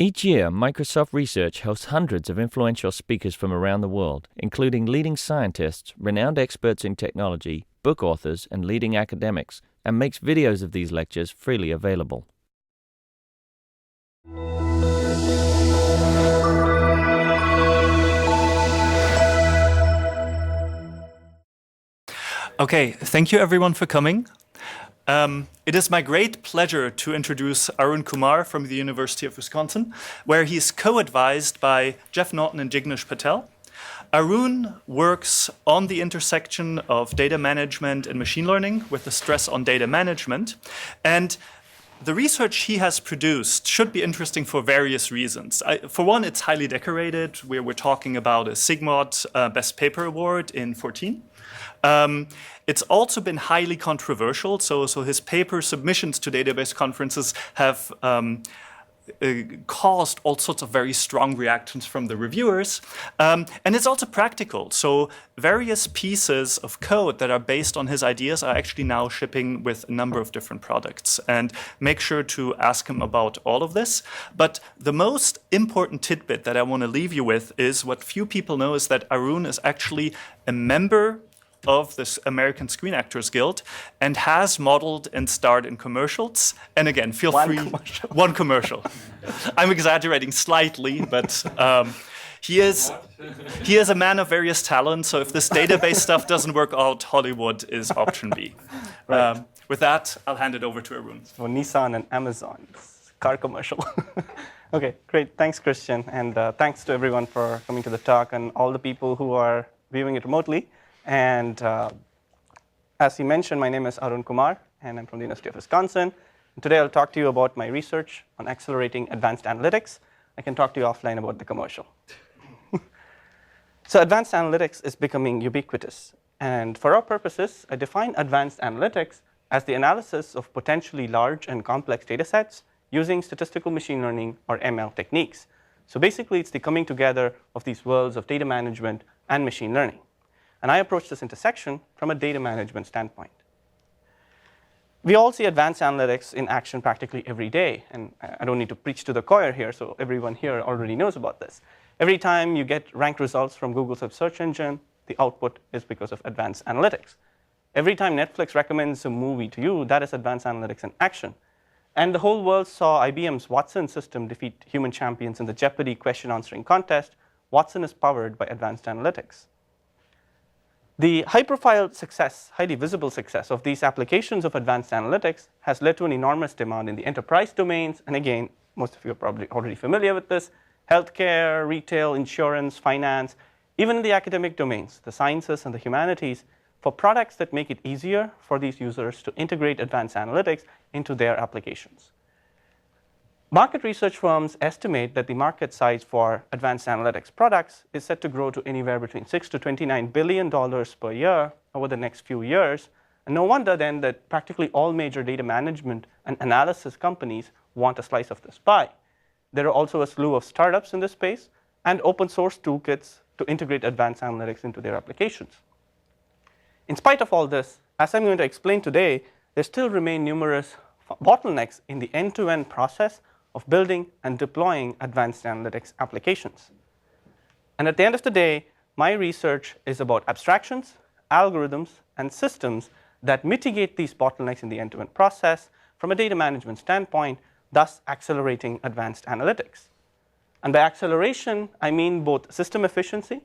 Each year, Microsoft Research hosts hundreds of influential speakers from around the world, including leading scientists, renowned experts in technology, book authors, and leading academics, and makes videos of these lectures freely available. Okay, thank you everyone for coming. It is my great pleasure to introduce Arun Kumar from the University of Wisconsin, where he's co-advised by Jeff Norton and Jignesh Patel. Arun works on the intersection of data management and machine learning with the stress on data management. And the research he has produced should be interesting for various reasons. For one, it's highly decorated. We're talking about a SIGMOD Best Paper Award in 2014. It's also been highly controversial. So his paper submissions to database conferences have caused all sorts of very strong reactions from the reviewers. And it's also practical. So various pieces of code that are based on his ideas are actually now shipping with a number of different products. And make sure to ask him about all of this. But the most important tidbit that I want to leave you with is what few people know is that Arun is actually a member of this American Screen Actors Guild and has modeled and starred in commercials. And again, feel free. One commercial. I'm exaggerating slightly, but he is a man of various talents. So if this database stuff doesn't work out, Hollywood is option B. Right. With that, I'll hand it over to Arun. For Nissan and Amazon, car commercial. Okay, great. Thanks, Christian. And thanks to everyone for coming to the talk and all the people who are viewing it remotely. And as he mentioned, my name is Arun Kumar, and I'm from the University of Wisconsin. And today I'll talk to you about my research on accelerating advanced analytics. I can talk to you offline about the commercial. So advanced analytics is becoming ubiquitous. And for our purposes, I define advanced analytics as the analysis of potentially large and complex data sets using statistical machine learning or ML techniques. So basically, it's the coming together of these worlds of data management and machine learning. And I approach this intersection from a data management standpoint. We all see advanced analytics in action practically every day. And I don't need to preach to the choir here, so everyone here already knows about this. Every time you get ranked results from Google's search engine, the output is because of advanced analytics. Every time Netflix recommends a movie to you, that is advanced analytics in action. And the whole world saw IBM's Watson system defeat human champions in the Jeopardy question answering contest. Watson is powered by advanced analytics. The high-profile success, highly visible success of these applications of advanced analytics has led to an enormous demand in the enterprise domains. And again, most of you are probably already familiar with this: healthcare, retail, insurance, finance, even in the academic domains, the sciences and the humanities, for products that make it easier for these users to integrate advanced analytics into their applications. Market research firms estimate that the market size for advanced analytics products is set to grow to anywhere between $6 to $29 billion per year over the next few years. And no wonder then that practically all major data management and analysis companies want a slice of this pie. There are also a slew of startups in this space and open source toolkits to integrate advanced analytics into their applications. In spite of all this, as I'm going to explain today, there still remain numerous bottlenecks in the end-to-end process of building and deploying advanced analytics applications. And at the end of the day, my research is about abstractions, algorithms, and systems that mitigate these bottlenecks in the end-to-end process from a data management standpoint, thus accelerating advanced analytics. And by acceleration, I mean both system efficiency,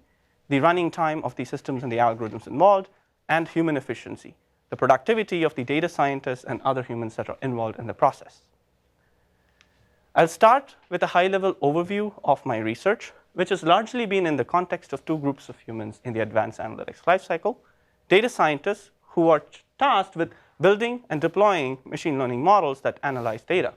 the running time of the systems and the algorithms involved, and human efficiency, the productivity of the data scientists and other humans that are involved in the process. I'll start with a high-level overview of my research, which has largely been in the context of two groups of humans in the advanced analytics lifecycle: data scientists who are tasked with building and deploying machine learning models that analyze data.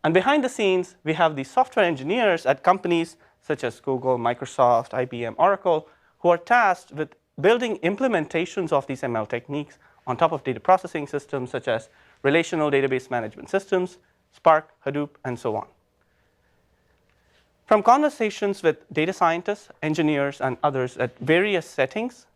And behind the scenes, we have the software engineers at companies such as Google, Microsoft, IBM, Oracle, who are tasked with building implementations of these ML techniques on top of data processing systems such as relational database management systems, Spark, Hadoop, and so on. From conversations with data scientists, engineers, and others at various settings,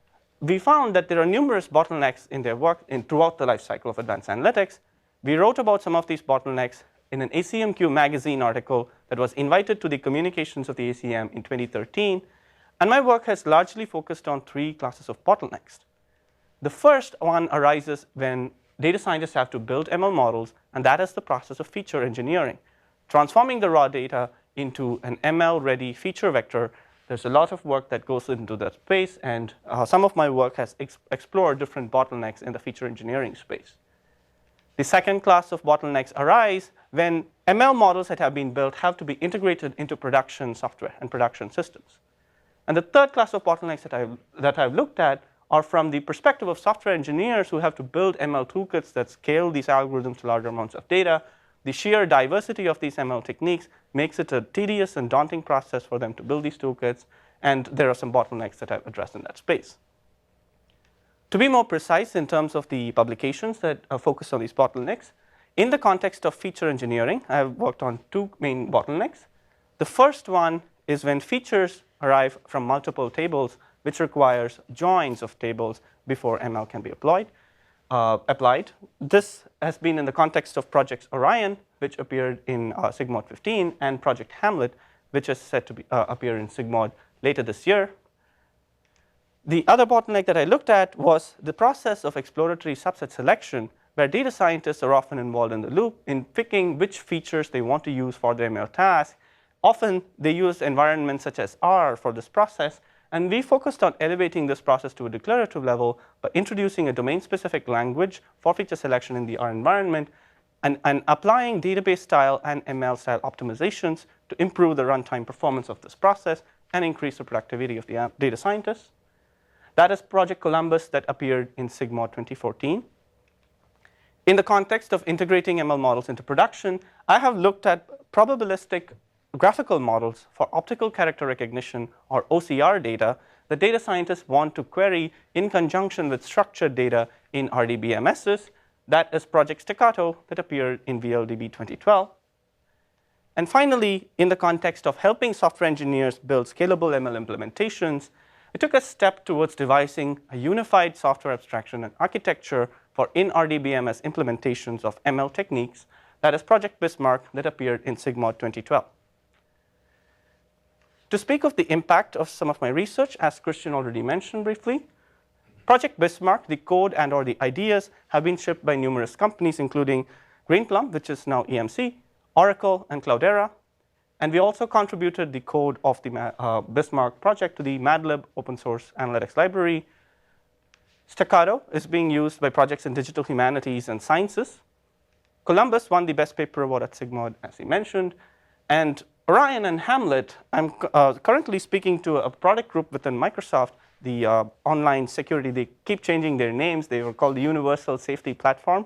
we found that there are numerous bottlenecks in their work throughout the life cycle of advanced analytics. We wrote about some of these bottlenecks in an ACMQ magazine article that was invited to the communications of the ACM in 2013. And my work has largely focused on 3 classes of bottlenecks. The first one arises when data scientists have to build ML models, and that is the process of feature engineering, transforming the raw data into an ML-ready feature vector. There's a lot of work that goes into that space, and some of my work has explored different bottlenecks in the feature engineering space. The second class of bottlenecks arise when ML models that have been built have to be integrated into production software and production systems. And the third class of bottlenecks that I've looked at are from the perspective of software engineers who have to build ML toolkits that scale these algorithms to larger amounts of data. The sheer diversity of these ML techniques makes it a tedious and daunting process for them to build these toolkits, and there are some bottlenecks that I've addressed in that space. To be more precise in terms of the publications that focus on these bottlenecks, in the context of feature engineering, I've worked on 2 main bottlenecks. The first one is when features arrive from multiple tables, which requires joins of tables before ML can be applied. This has been in the context of projects Orion, which appeared in Sigmod 15, and Project Hamlet, which is set to appear in Sigmod later this year. The other bottleneck that I looked at was the process of exploratory subset selection, where data scientists are often involved in the loop in picking which features they want to use for their ML task. Often, they use environments such as R for this process, and we focused on elevating this process to a declarative level by introducing a domain-specific language for feature selection in the R environment and applying database-style and ML-style optimizations to improve the runtime performance of this process and increase the productivity of the data scientists. That is Project Columbus that appeared in Sigmod 2014. In the context of integrating ML models into production, I have looked at probabilistic graphical models for optical character recognition, or OCR data, that data scientists want to query in conjunction with structured data in RDBMSs. That is Project Staccato that appeared in VLDB 2012. And finally, in the context of helping software engineers build scalable ML implementations, we took a step towards devising a unified software abstraction and architecture for in-RDBMS implementations of ML techniques. That is Project Bismarck that appeared in Sigmod 2012. To speak of the impact of some of my research, as Christian already mentioned briefly, Project Bismarck, the code and or the ideas have been shipped by numerous companies, including Greenplum, which is now EMC, Oracle, and Cloudera. And we also contributed the code of the Bismarck project to the MATLAB open source analytics library. Staccato is being used by projects in digital humanities and sciences. Columbus won the Best Paper Award at Sigmod, as he mentioned. And Orion and Hamlet, I'm currently speaking to a product group within Microsoft, the online security. They keep changing their names. They were called the Universal Safety Platform.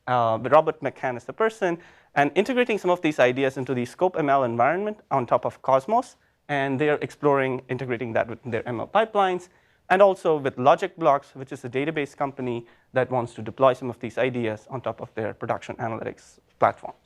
But Robert McCann is the person. And integrating some of these ideas into the Scope ML environment on top of Cosmos. And they're exploring integrating that within their ML pipelines. And also with Logic Blocks, which is a database company that wants to deploy some of these ideas on top of their production analytics platforms.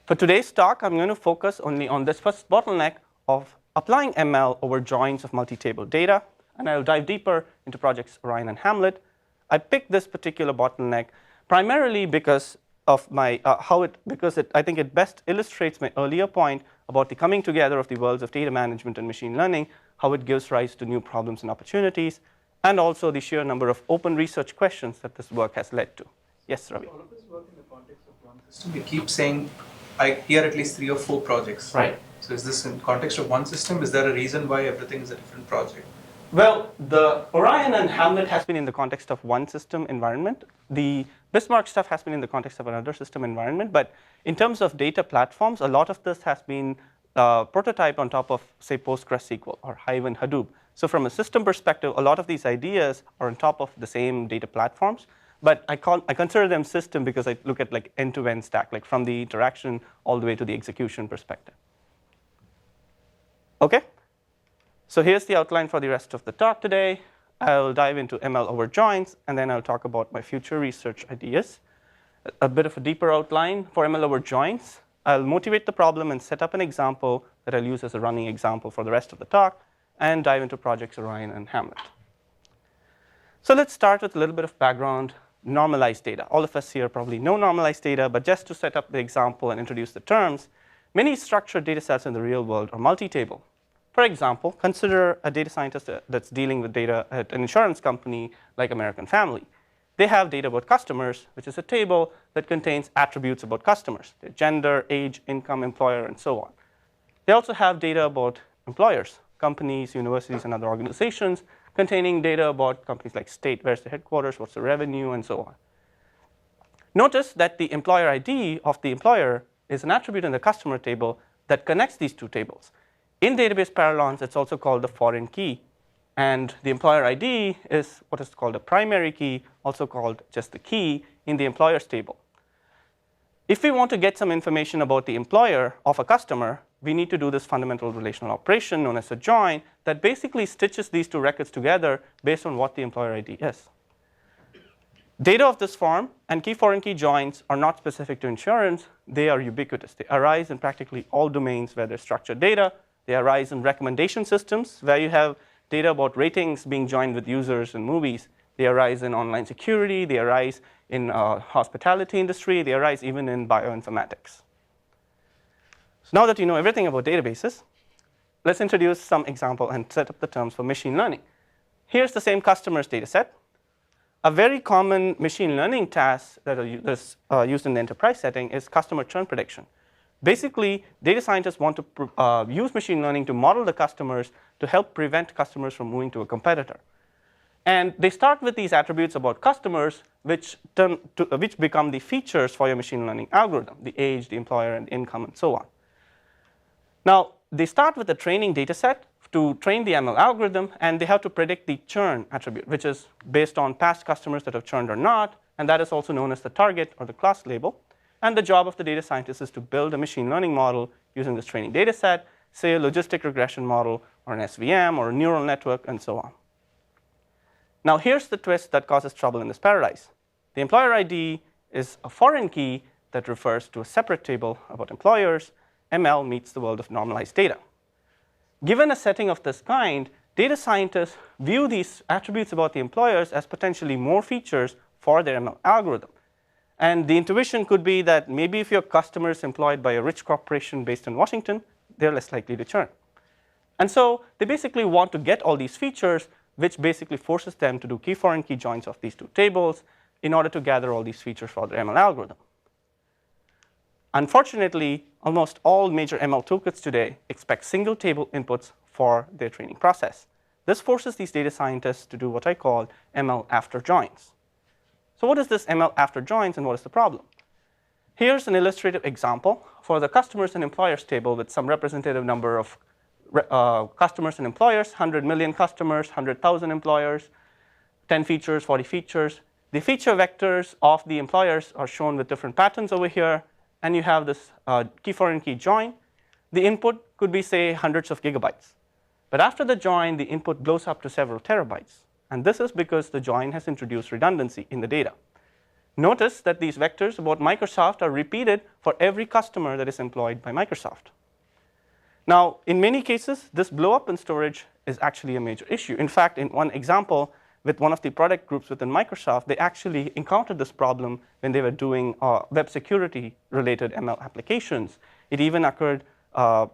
For today's talk, I'm going to focus only on this first bottleneck of applying ML over joins of multi-table data. And I'll dive deeper into projects Orion and Hamlet. I picked this particular bottleneck primarily because of my I think it best illustrates my earlier point about the coming together of the worlds of data management and machine learning, how it gives rise to new problems and opportunities, and also the sheer number of open research questions that this work has led to. Yes, Ravi. All of this work in the context of one system. We keep saying, I hear at least 3 or 4 projects. Right. So is this in context of one system? Is there a reason why everything is a different project? Well, the Orion and Hamlet has been in the context of one system environment. The Bismarck stuff has been in the context of another system environment. But in terms of data platforms, a lot of this has been prototyped on top of, say, PostgreSQL or Hive and Hadoop. So from a system perspective, a lot of these ideas are on top of the same data platforms. But I consider them system because I look at like end-to-end stack, like from the interaction all the way to the execution perspective. OK? So here's the outline for the rest of the talk today. I'll dive into ML over joins, and then I'll talk about my future research ideas. A bit of a deeper outline for ML over joins. I'll motivate the problem and set up an example that I'll use as a running example for the rest of the talk, and dive into projects Orion and Hamlet. So let's start with a little bit of background. normalized data. All of us here probably know normalized data, but just to set up the example and introduce the terms, many structured data sets in the real world are multi-table. For example, consider a data scientist that's dealing with data at an insurance company like American Family. They have data about customers, which is a table that contains attributes about customers, their gender, age, income, employer, and so on. They also have data about employers, companies, universities, and other organizations, containing data about companies like state, where's the headquarters, what's the revenue, and so on. Notice that the employer ID of the employer is an attribute in the customer table that connects these two tables. In database parlance, it's also called the foreign key. And the employer ID is what is called a primary key, also called just the key in the employers table. If we want to get some information about the employer of a customer, we need to do this fundamental relational operation known as a join that basically stitches these two records together based on what the employer ID is. Data of this form and key foreign key joins are not specific to insurance. They are ubiquitous. They arise in practically all domains where there's structured data. They arise in recommendation systems where you have data about ratings being joined with users and movies. They arise in online security. They arise in hospitality industry. They arise even in bioinformatics. So now that you know everything about databases, let's introduce some example and set up the terms for machine learning. Here's the same customer's data set. A very common machine learning task that is used in the enterprise setting is customer churn prediction. Basically, data scientists want to use machine learning to model the customers to help prevent customers from moving to a competitor. And they start with these attributes about customers, which become the features for your machine learning algorithm, the age, the employer, and income, and so on. Now, they start with a training data set to train the ML algorithm, and they have to predict the churn attribute, which is based on past customers that have churned or not, and that is also known as the target or the class label. And the job of the data scientist is to build a machine learning model using this training data set, say a logistic regression model, or an SVM, or a neural network, and so on. Now, here's the twist that causes trouble in this paradise. The employer ID is a foreign key that refers to a separate table about employers. ML meets the world of normalized data. Given a setting of this kind, data scientists view these attributes about the employers as potentially more features for their ML algorithm. And the intuition could be that maybe if your customer is employed by a rich corporation based in Washington, they're less likely to churn. And so they basically want to get all these features, which basically forces them to do key foreign key joins of these two tables in order to gather all these features for their ML algorithm. Unfortunately, almost all major ML toolkits today expect single table inputs for their training process. This forces these data scientists to do what I call ML after joins. So what is this ML after joins, and what is the problem? Here's an illustrative example for the customers and employers table with some representative number of customers and employers, 100 million customers, 100,000 employers, 10 features, 40 features. The feature vectors of the employers are shown with different patterns over here. And you have this key foreign key join. The input could be, say, hundreds of gigabytes. But after the join, the input blows up to several terabytes. And this is because the join has introduced redundancy in the data. Notice that these vectors about Microsoft are repeated for every customer that is employed by Microsoft. Now, in many cases, this blow up in storage is actually a major issue. In fact, in one example, with one of the product groups within Microsoft, they actually encountered this problem when they were doing web security related ML applications. It even occurred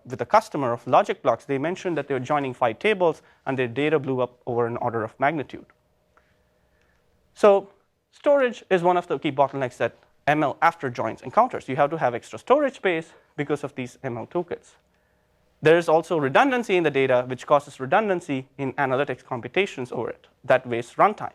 with a customer of Logic Blocks. They mentioned that they were joining 5 tables, and their data blew up over an order of magnitude. So storage is one of the key bottlenecks that ML after joins encounters. You have to have extra storage space because of these ML toolkits. There is also redundancy in the data, which causes redundancy in analytics computations over it. That wastes runtime.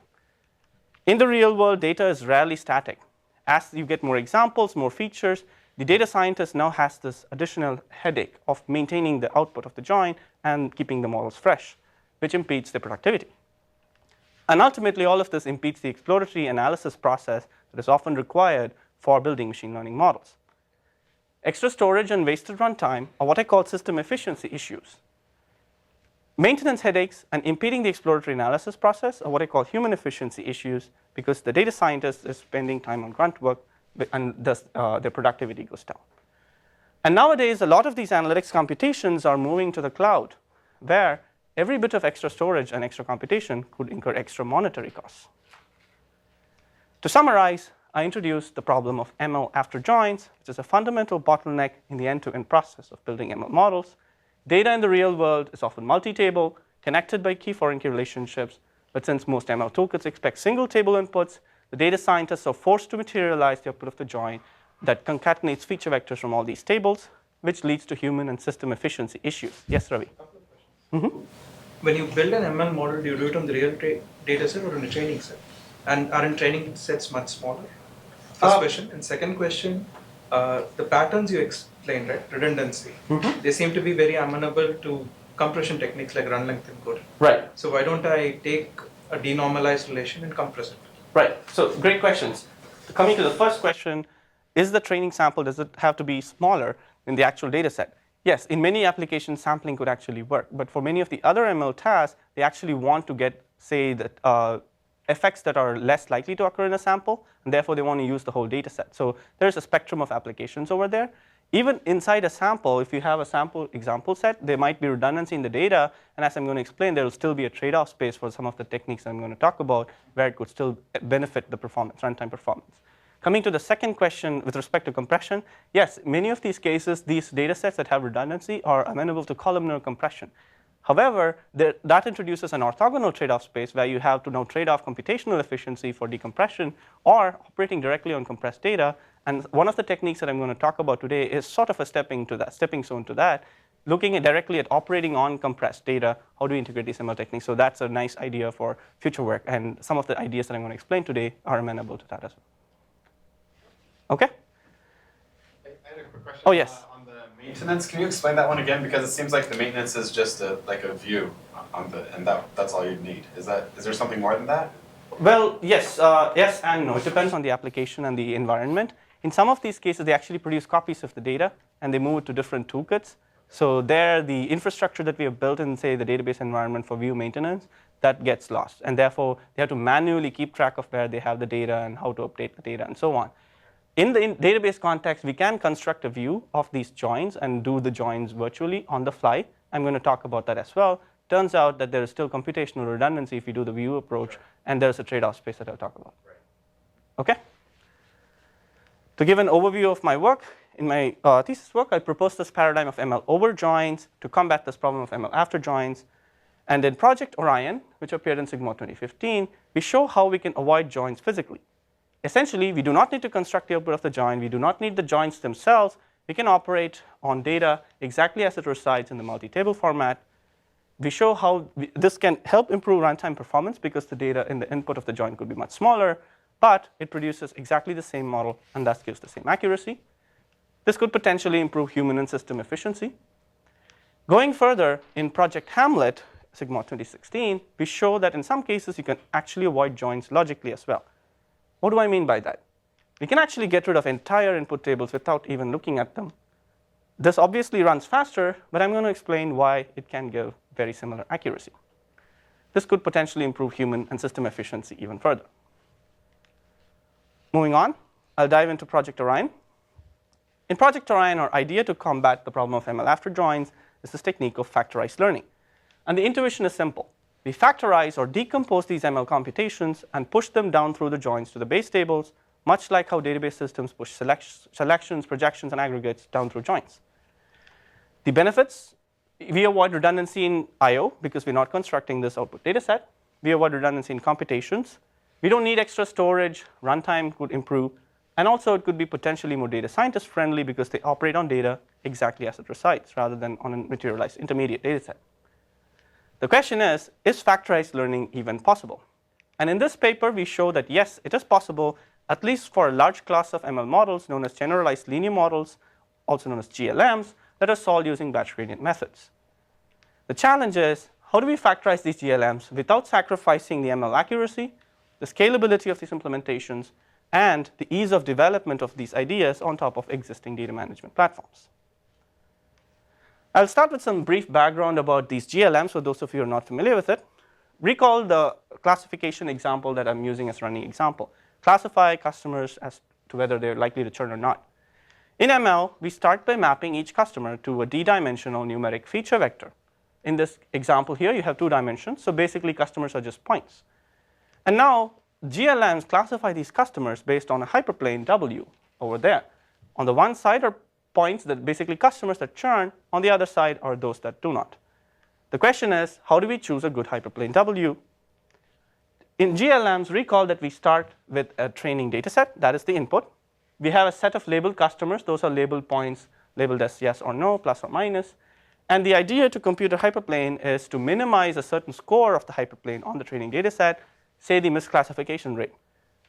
In the real world, data is rarely static. As you get more examples, more features, the data scientist now has this additional headache of maintaining the output of the join and keeping the models fresh, which impedes their productivity. And ultimately, all of this impedes the exploratory analysis process that is often required for building machine learning models. Extra storage and wasted runtime are what I call system efficiency issues. Maintenance headaches and impeding the exploratory analysis process are what I call human efficiency issues, because the data scientist is spending time on grunt work, and thus their productivity goes down. And nowadays, a lot of these analytics computations are moving to the cloud, where every bit of extra storage and extra computation could incur extra monetary costs. To summarize, I introduced the problem of ML after joins, which is a fundamental bottleneck in the end-to-end process of building ML models. Data in the real world is often multi-table, connected by key foreign key relationships, but since most ML toolkits expect single table inputs, the data scientists are forced to materialize the output of the join that concatenates feature vectors from all these tables, which leads to human and system efficiency issues. Yes, Ravi? When you build an ML model, do you do it on the real data set or on a training set? And aren't training sets much smaller? First question. And second question, the patterns you explained, right, redundancy, they seem to be very amenable to compression techniques like run length encoding. Right. So why don't I take a denormalized relation and compress it? Right. So great questions. Coming to the first question, is the training sample, does it have to be smaller than the actual data set? Yes, in many applications, sampling could actually work. But for many of the other ML tasks, they actually want to get, say, that effects that are less likely to occur in a sample, and therefore they want to use the whole data set. So there's a spectrum of applications over there. Even inside a sample, if you have a sample example set, there might be redundancy in the data, and as I'm going to explain, there will still be a trade-off space for some of the techniques I'm going to talk about where it could still benefit the performance, runtime performance. Coming to the second question with respect to compression, yes, many of these cases, these data sets that have redundancy are amenable to columnar compression. However, that introduces an orthogonal trade-off space where you have to now trade off computational efficiency for decompression or operating directly on compressed data. And one of the techniques that I'm going to talk about today is sort of a stepping stone to that, looking directly at operating on compressed data. How do we integrate these ML techniques? So that's a nice idea for future work. And some of the ideas that I'm going to explain today are amenable to that as well. OK? I had a quick question. Oh, yes. On the maintenance, can you explain that one again? Because it seems like the maintenance is just like a view on and that's all you need. Is there something more than that? Well, yes, yes and no. It depends on the application and the environment. In some of these cases, they actually produce copies of the data, and they move it to different toolkits. So there, the infrastructure that we have built in, say, the database environment for view maintenance, that gets lost. And therefore, they have to manually keep track of where they have the data and how to update the data and so on. In the database context, we can construct a view of these joins and do the joins virtually on the fly. I'm going to talk about that as well. Turns out that there is still computational redundancy if you do the view approach, and there's a trade-off space that I'll talk about. OK? To give an overview of my work, in my thesis work, I proposed this paradigm of ML over joins to combat this problem of ML after joins. And in Project Orion, which appeared in Sigma 2015, we show how we can avoid joins physically. Essentially, we do not need to construct the output of the join. We do not need the joins themselves. We can operate on data exactly as it resides in the multi-table format. We show how this can help improve runtime performance because the data in the input of the join could be much smaller, but it produces exactly the same model and thus gives the same accuracy. This could potentially improve human and system efficiency. Going further, in Project Hamlet, Sigma 2016, we show that in some cases you can actually avoid joins logically as well. What do I mean by that? We can actually get rid of entire input tables without even looking at them. This obviously runs faster, but I'm going to explain why it can give very similar accuracy. This could potentially improve human and system efficiency even further. Moving on, I'll dive into Project Orion. In Project Orion, our idea to combat the problem of ML after joins is this technique of factorized learning. And the intuition is simple. We factorize or decompose these ML computations and push them down through the joins to the base tables, much like how database systems push selections, projections, and aggregates down through joins. The benefits, we avoid redundancy in I/O because we're not constructing this output data set. We avoid redundancy in computations. We don't need extra storage. Runtime could improve. And also, it could be potentially more data scientist friendly because they operate on data exactly as it resides rather than on a materialized intermediate data set. The question is factorized learning even possible? And in this paper, we show that yes, it is possible, at least for a large class of ML models known as generalized linear models, also known as GLMs, that are solved using batch gradient methods. The challenge is, how do we factorize these GLMs without sacrificing the ML accuracy, the scalability of these implementations, and the ease of development of these ideas on top of existing data management platforms? I'll start with some brief background about these GLMs for those of you who are not familiar with it. Recall the classification example that I'm using as running example. Classify customers as to whether they're likely to churn or not. In ML, we start by mapping each customer to a d-dimensional numeric feature vector. In this example here, you have 2 dimensions. So basically, customers are just points. And now, GLMs classify these customers based on a hyperplane W over there. On the one side are points that basically customers that churn. On the other side are those that do not. The question is, how do we choose a good hyperplane W? In GLMs, recall that we start with a training data set. That is the input. We have a set of labeled customers. Those are labeled points labeled as yes or no, plus or minus. And the idea to compute a hyperplane is to minimize a certain score of the hyperplane on the training data set, say the misclassification rate.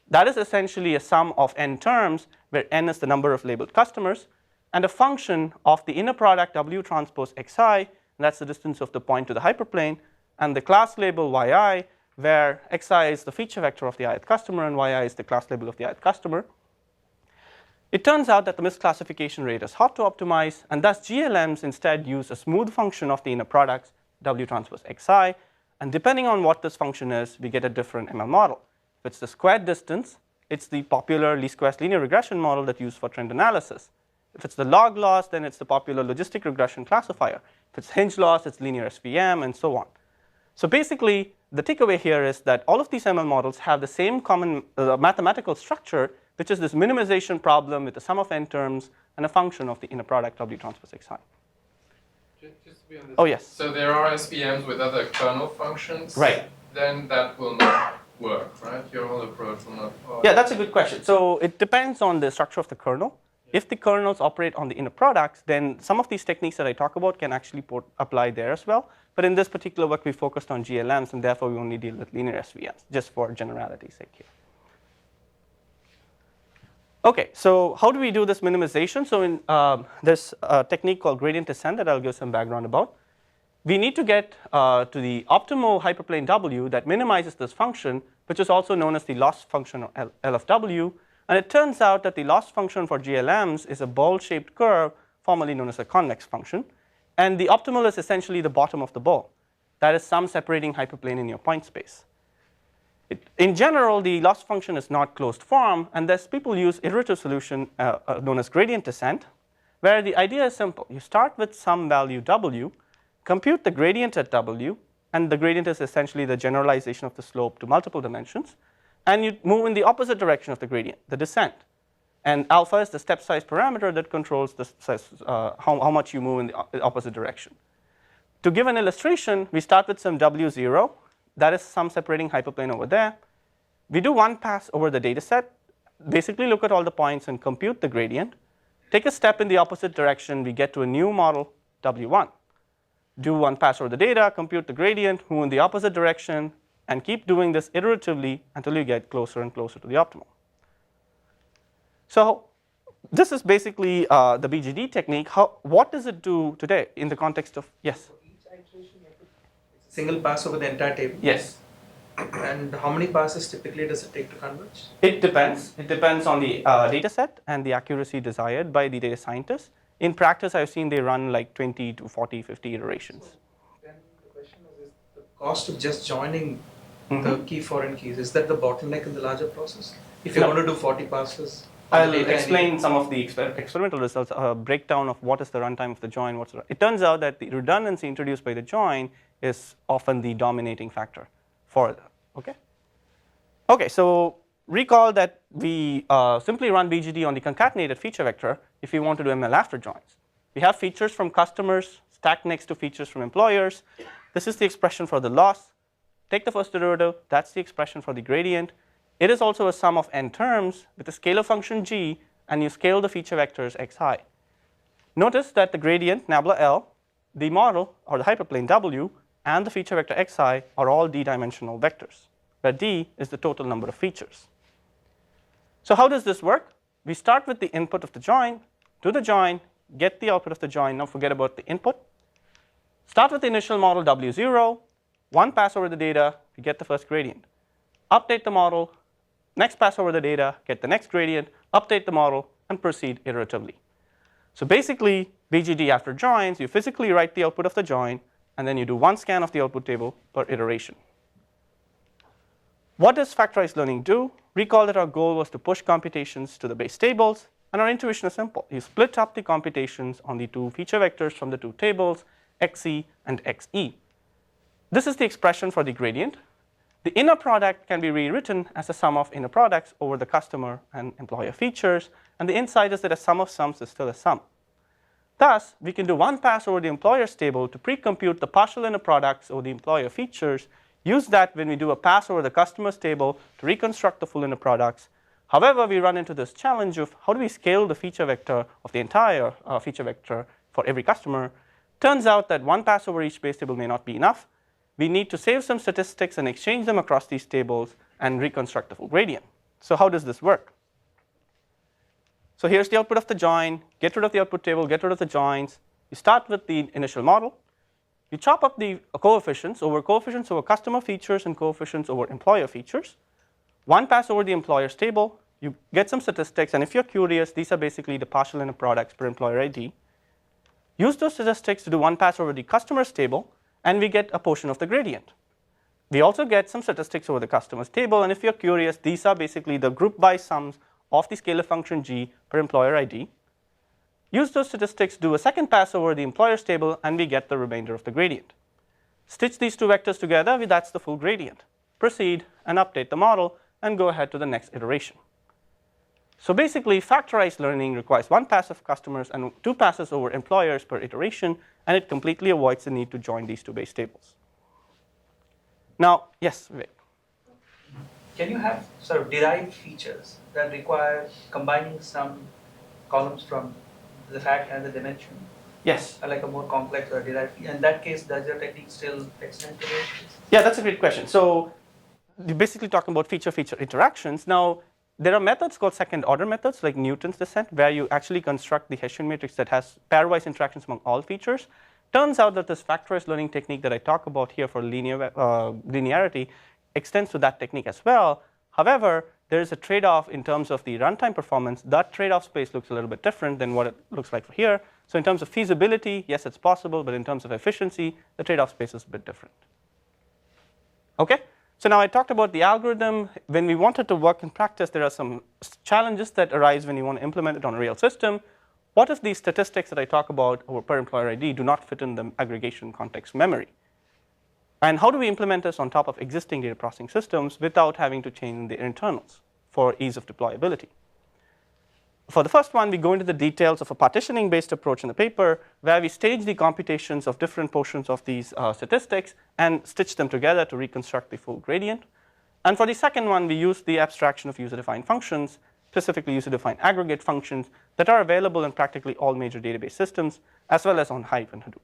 That is essentially a sum of n terms, where n is the number of labeled customers, and a function of the inner product W transpose Xi, and that's the distance of the point to the hyperplane, and the class label Yi, where Xi is the feature vector of the ith customer, and Yi is the class label of the ith customer. It turns out that the misclassification rate is hard to optimize, and thus GLMs instead use a smooth function of the inner products, W transpose Xi, and depending on what this function is, we get a different ML model. If it's the squared distance, it's the popular least squares linear regression model that's used for trend analysis. If it's the log loss, then it's the popular logistic regression classifier. If it's hinge loss, it's linear SVM, and so on. So basically, the takeaway here is that all of these ML models have the same common mathematical structure, which is this minimization problem with the sum of n terms and a function of the inner product W transpose Xi. Just to be on this. Oh, yes. So there are SVMs with other kernel functions. Right. Then that will not work, right? Your whole approach will not. Yeah, that's a good question. So it depends on the structure of the kernel. If the kernels operate on the inner products, then some of these techniques that I talk about can actually apply there as well. But in this particular work, we focused on GLMs, and therefore we only deal with linear SVMs, just for generality's sake here. OK, so how do we do this minimization? So in this technique called gradient descent that I'll give some background about, we need to get to the optimal hyperplane W that minimizes this function, which is also known as the loss function, or L of W. And it turns out that the loss function for GLMs is a ball-shaped curve, formerly known as a convex function. And the optimal is essentially the bottom of the ball. That is some separating hyperplane in your point space. In general, the loss function is not closed form, and thus people use iterative solution known as gradient descent, where the idea is simple. You start with some value W, compute the gradient at W, and the gradient is essentially the generalization of the slope to multiple dimensions, and you move in the opposite direction of the gradient, the descent. And alpha is the step size parameter that controls the size, how much you move in the opposite direction. To give an illustration, we start with some W0. That is some separating hyperplane over there. We do one pass over the data set, basically look at all the points and compute the gradient. Take a step in the opposite direction, we get to a new model, W1. Do one pass over the data, compute the gradient, move in the opposite direction, and keep doing this iteratively until you get closer and closer to the optimal. So this is basically the BGD technique. What does it do today in the context of, yes? Single pass over the entire table? Yes. And how many passes typically does it take to converge? It depends. It depends on the data set and the accuracy desired by the data scientist. In practice, I've seen they run like 20 to 40, 50 iterations. So then the question is the cost of just joining the key foreign keys, is that the bottleneck in the larger process? If you want to do 40 passes? I'll explain some of the experimental results, a breakdown of what is the runtime of the join. It turns out that the redundancy introduced by the join is often the dominating factor for that. OK, so recall that we simply run BGD on the concatenated feature vector if we want to do ML after joins. We have features from customers stacked next to features from employers. This is the expression for the loss. Take the first derivative. That's the expression for the gradient. It is also a sum of n terms with a scalar function g, and you scale the feature vectors xi. Notice that the gradient, nabla L, the model, or the hyperplane W, and the feature vector xi are all d-dimensional vectors, where d is the total number of features. So how does this work? We start with the input of the join, do the join, get the output of the join. Now forget about the input. Start with the initial model W0. One pass over the data, we get the first gradient. Update the model. Next pass over the data, get the next gradient, update the model, and proceed iteratively. So basically, BGD after joins, you physically write the output of the join, and then you do one scan of the output table per iteration. What does factorized learning do? Recall that our goal was to push computations to the base tables, and our intuition is simple. You split up the computations on the two feature vectors from the two tables, xe and xe. This is the expression for the gradient. The inner product can be rewritten as a sum of inner products over the customer and employer features, and the insight is that a sum of sums is still a sum. Thus, we can do one pass over the employer's table to pre-compute the partial inner products over the employer features, use that when we do a pass over the customer's table to reconstruct the full inner products. However, we run into this challenge of how do we scale the feature vector of the entire feature vector for every customer. Turns out that one pass over each base table may not be enough. We need to save some statistics and exchange them across these tables and reconstruct the full gradient. So how does this work? So here's the output of the join. Get rid of the output table, get rid of the joins. You start with the initial model. You chop up the coefficients over customer features and coefficients over employer features. One pass over the employer's table. You get some statistics, and if you're curious, these are basically the partial inner products per employer ID. Use those statistics to do one pass over the customer's table, and we get a portion of the gradient. We also get some statistics over the customer's table, and if you're curious, these are basically the group by sums of the scalar function g per employer ID. Use those statistics, do a second pass over the employer's table, and we get the remainder of the gradient. Stitch these two vectors together, that's the full gradient. Proceed and update the model, and go ahead to the next iteration. So basically, factorized learning requires one pass of customers and two passes over employers per iteration, and it completely avoids the need to join these two base tables. Now, yes, Vivek. Can you have sort of derived features that require combining some columns from the fact and the dimension? Yes. Like a more complex or derived. In that case, does your technique still extend to it? Yeah, that's a great question. So you're basically talking about feature-feature interactions. Now, there are methods called second-order methods, like Newton's descent, where you actually construct the Hessian matrix that has pairwise interactions among all features. Turns out that this factorized learning technique that I talk about here for linearity extends to that technique as well. However, there is a trade-off in terms of the runtime performance. That trade-off space looks a little bit different than what it looks like for here. So in terms of feasibility, yes, it's possible, but in terms of efficiency, the trade-off space is a bit different. Okay? So now I talked about the algorithm. When we want it to work in practice, there are some challenges that arise when you want to implement it on a real system. What if these statistics that I talk about over per employer ID do not fit in the aggregation context memory? And how do we implement this on top of existing data processing systems without having to change the internals for ease of deployability? For the first one, we go into the details of a partitioning-based approach in the paper, where we stage the computations of different portions of these statistics and stitch them together to reconstruct the full gradient. And for the second one, we use the abstraction of user-defined functions, specifically user-defined aggregate functions that are available in practically all major database systems, as well as on Hive and Hadoop.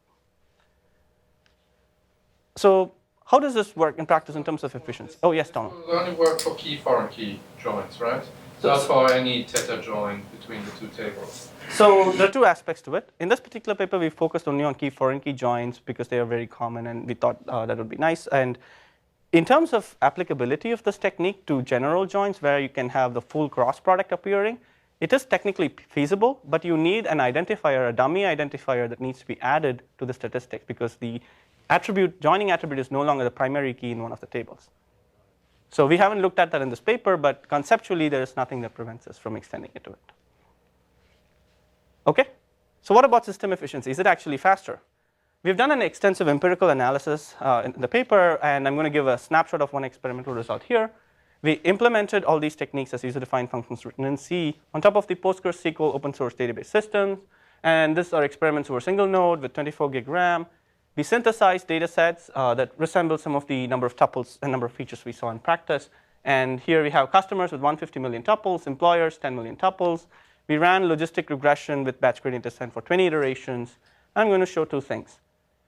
So how does this work in practice in terms of efficiency? Oh, yes, Tom. It will only work for key foreign key joins, right? Not for any theta join between the two tables. So there are two aspects to it. In this particular paper, we focused only on key foreign key joins because they are very common, and we thought that would be nice. And in terms of applicability of this technique to general joins, where you can have the full cross product appearing, it is technically feasible, but you need an identifier, a dummy identifier that needs to be added to the statistics, because the joining attribute is no longer the primary key in one of the tables. So we haven't looked at that in this paper, but conceptually, there is nothing that prevents us from extending it to it. Okay? So what about system efficiency? Is it actually faster? We've done an extensive empirical analysis in the paper, and I'm going to give a snapshot of one experimental result here. We implemented all these techniques as user-defined functions written in C on top of the PostgreSQL open source database systems. And these are experiments over a single node with 24 gig RAM. We synthesized data sets that resemble some of the number of tuples and number of features we saw in practice. And here we have customers with 150 million tuples, employers 10 million tuples. We ran logistic regression with batch gradient descent for 20 iterations. I'm going to show two things: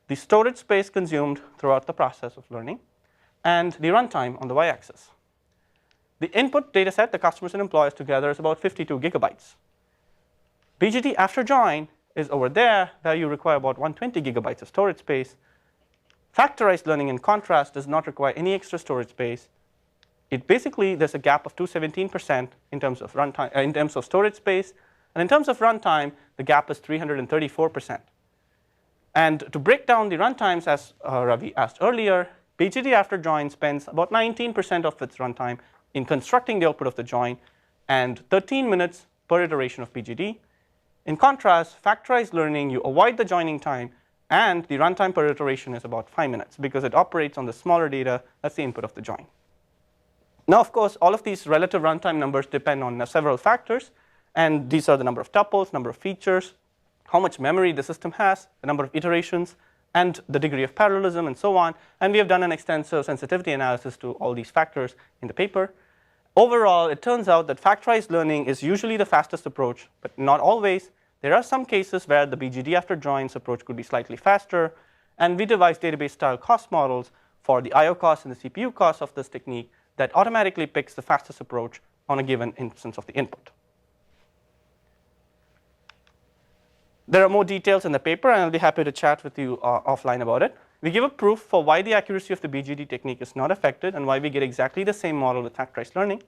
the storage space consumed throughout the process of learning, and the runtime on the y-axis. The input data set, the customers and employers together, is about 52 gigabytes. BGT after join is over there, where you require about 120 gigabytes of storage space. Factorized learning, in contrast, does not require any extra storage space. There's a gap of 217% in terms of runtime, in terms of storage space, and in terms of runtime, the gap is 334%. And to break down the runtimes, as Ravi asked earlier, BGT after join spends about 19% of its runtime in constructing the output of the join, and 13 minutes per iteration of BGT. In contrast, factorized learning, you avoid the joining time, and the runtime per iteration is about 5 minutes because it operates on the smaller data. That's the input of the join. Now, of course, all of these relative runtime numbers depend on several factors. And these are the number of tuples, number of features, how much memory the system has, the number of iterations, and the degree of parallelism, and so on. And we have done an extensive sensitivity analysis to all these factors in the paper. Overall, it turns out that factorized learning is usually the fastest approach, but not always. There are some cases where the BGD after joins approach could be slightly faster. And we devised database-style cost models for the I/O cost and the CPU cost of this technique that automatically picks the fastest approach on a given instance of the input. There are more details in the paper, and I'll be happy to chat with you offline about it. We give a proof for why the accuracy of the BGD technique is not affected and why we get exactly the same model with factorized learning.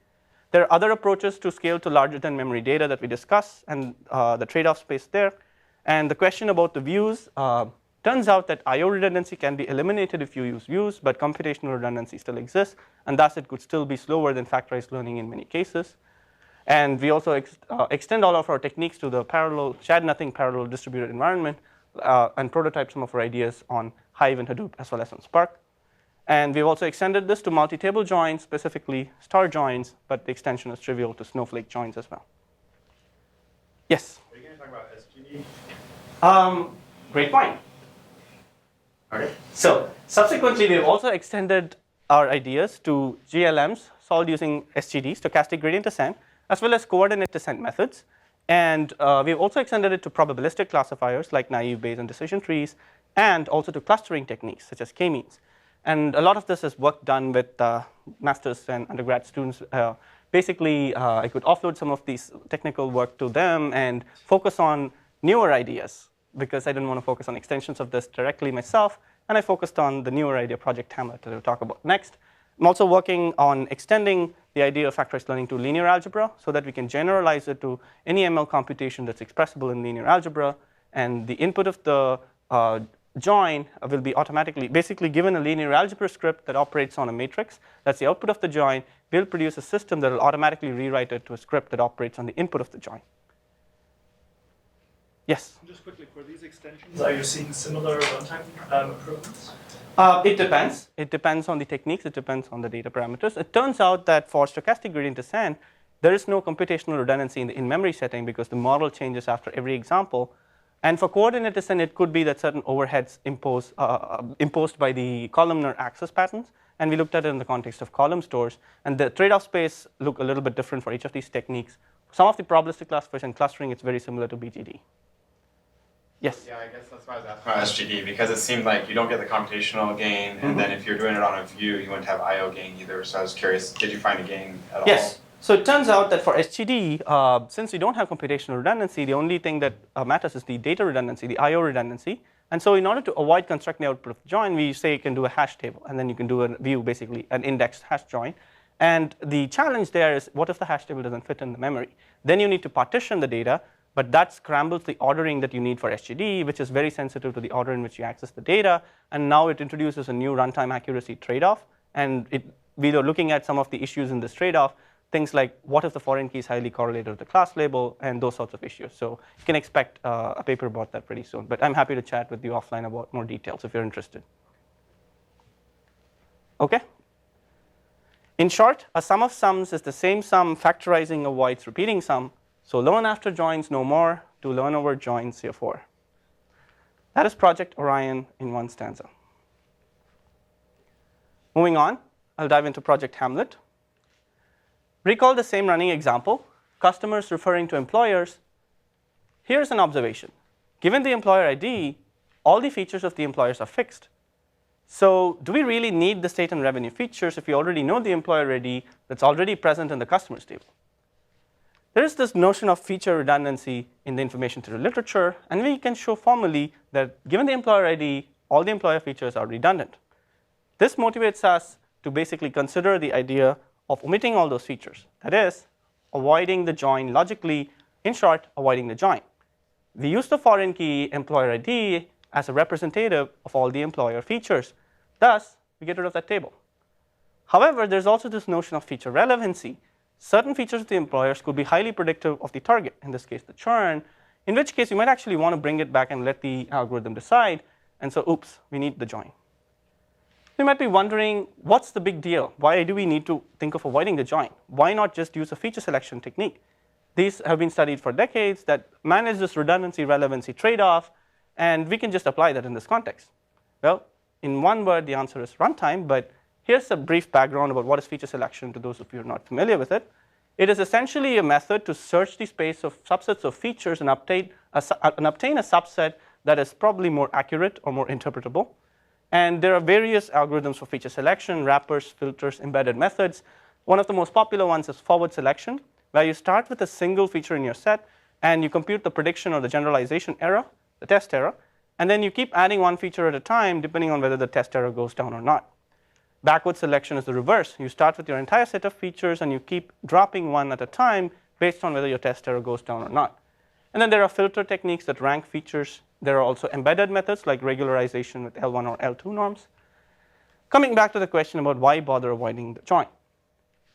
There are other approaches to scale to larger than memory data that we discuss, and the trade-off space there. And the question about the views, turns out that I/O redundancy can be eliminated if you use views, but computational redundancy still exists, and thus it could still be slower than factorized learning in many cases. And we also extend all of our techniques to the parallel, shared nothing parallel distributed environment, and prototype some of our ideas on Hive and Hadoop as well as on Spark. And we've also extended this to multi-table joins, specifically star joins, but the extension is trivial to Snowflake joins as well. Yes? Are you going to talk about SGD? Great point. Okay. So subsequently, we've also extended our ideas to GLMs solved using SGD, stochastic gradient descent, as well as coordinate descent methods. And we've also extended it to probabilistic classifiers like naive Bayes and decision trees, and also to clustering techniques such as k-means. And a lot of this is work done with master's and undergrad students. Basically, I could offload some of these technical work to them and focus on newer ideas, because I didn't want to focus on extensions of this directly myself. And I focused on the newer idea, Project Hamlet, that I'll talk about next. I'm also working on extending the idea of factorized learning to linear algebra so that we can generalize it to any ML computation that's expressible in linear algebra. And the input of the join will be automatically, basically given a linear algebra script that operates on a matrix. That's the output of the join. We'll produce a system that will automatically rewrite it to a script that operates on the input of the join. Yes? Just quickly, for these extensions, are you seeing similar runtime improvements? It depends. It depends on the techniques. It depends on the data parameters. It turns out that for stochastic gradient descent, there is no computational redundancy in the in-memory setting because the model changes after every example. And for coordinate descent, it could be that certain overheads imposed by the columnar access patterns. And we looked at it in the context of column stores. And the trade-off space look a little bit different for each of these techniques. Some of the probabilistic classification and clustering, it's very similar to BGD. Yes? Yeah, I guess that's why I was asking about SGD, because it seemed like you don't get the computational gain, and then if you're doing it on a view, you wouldn't have I/O gain either. So I was curious, did you find a gain at all? Yes. So it turns out that for SGD, since you don't have computational redundancy, the only thing that matters is the data redundancy, the I/O redundancy. And so in order to avoid constructing the output of the join, we say you can do a hash table, and then you can do a view, basically an indexed hash join. And the challenge there is, what if the hash table doesn't fit in the memory? Then you need to partition the data, but that scrambles the ordering that you need for SGD, which is very sensitive to the order in which you access the data. And now it introduces a new runtime accuracy trade-off. And we are looking at some of the issues in this trade-off, things like what if the foreign key is highly correlated with the class label, and those sorts of issues. So you can expect a paper about that pretty soon. But I'm happy to chat with you offline about more details if you're interested. OK? In short, a sum of sums is the same sum factorizing a White's repeating sum. So learn after joins no more, to learn over joins therefore. That is Project Orion in one stanza. Moving on, I'll dive into Project Hamlet. Recall the same running example, customers referring to employers. Here's an observation. Given the employer ID, all the features of the employers are fixed. So do we really need the state and revenue features if we already know the employer ID that's already present in the customers table? There is this notion of feature redundancy in the information theory literature, and we can show formally that given the employer ID, all the employer features are redundant. This motivates us to basically consider the idea of omitting all those features. That is, avoiding the join logically, in short, avoiding the join. We use the foreign key employer ID as a representative of all the employer features. Thus, we get rid of that table. However, there's also this notion of feature relevancy. Certain features of the employers could be highly predictive of the target, in this case, the churn, in which case you might actually want to bring it back and let the algorithm decide. And so, oops, we need the join. You might be wondering, what's the big deal? Why do we need to think of avoiding the join? Why not just use a feature selection technique? These have been studied for decades that manage this redundancy-relevancy trade-off, and we can just apply that in this context. Well, in one word, the answer is runtime, but here's a brief background about what is feature selection to those of you who are not familiar with it. It is essentially a method to search the space of subsets of features and obtain a subset that is probably more accurate or more interpretable. And there are various algorithms for feature selection, wrappers, filters, embedded methods. One of the most popular ones is forward selection, where you start with a single feature in your set, and you compute the prediction or the generalization error, the test error, and then you keep adding one feature at a time, depending on whether the test error goes down or not. Backward selection is the reverse. You start with your entire set of features, and you keep dropping one at a time based on whether your test error goes down or not. And then there are filter techniques that rank features. There are also embedded methods like regularization with L1 or L2 norms. Coming back to the question about why bother avoiding the join.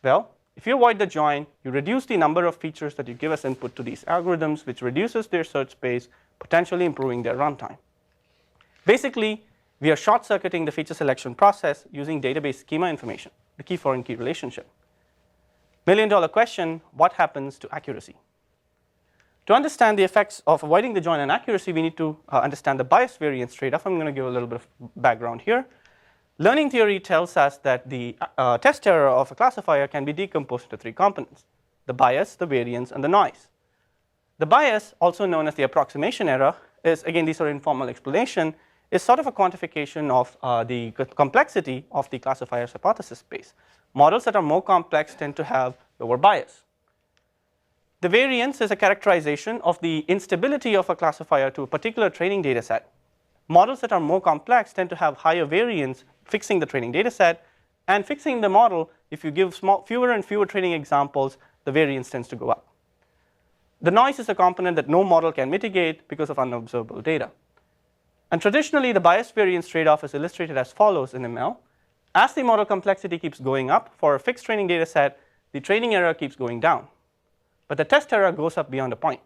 Well, if you avoid the join, you reduce the number of features that you give as input to these algorithms, which reduces their search space, potentially improving their runtime. Basically, we are short-circuiting the feature selection process using database schema information, the key foreign key relationship. Million-dollar question, what happens to accuracy? To understand the effects of avoiding the join and accuracy, we need to understand the bias variance trade-off. I'm going to give a little bit of background here. Learning theory tells us that the test error of a classifier can be decomposed into three components: the bias, the variance, and the noise. The bias, also known as the approximation error, is, again, these are informal explanation, is sort of a quantification of the complexity of the classifier's hypothesis space. Models that are more complex tend to have lower bias. The variance is a characterization of the instability of a classifier to a particular training data set. Models that are more complex tend to have higher variance, fixing the training data set, and fixing the model, if you give fewer and fewer training examples, the variance tends to go up. The noise is a component that no model can mitigate because of unobservable data. And traditionally, the bias variance trade-off is illustrated as follows in ML. As the model complexity keeps going up for a fixed training data set, the training error keeps going down. But the test error goes up beyond a point.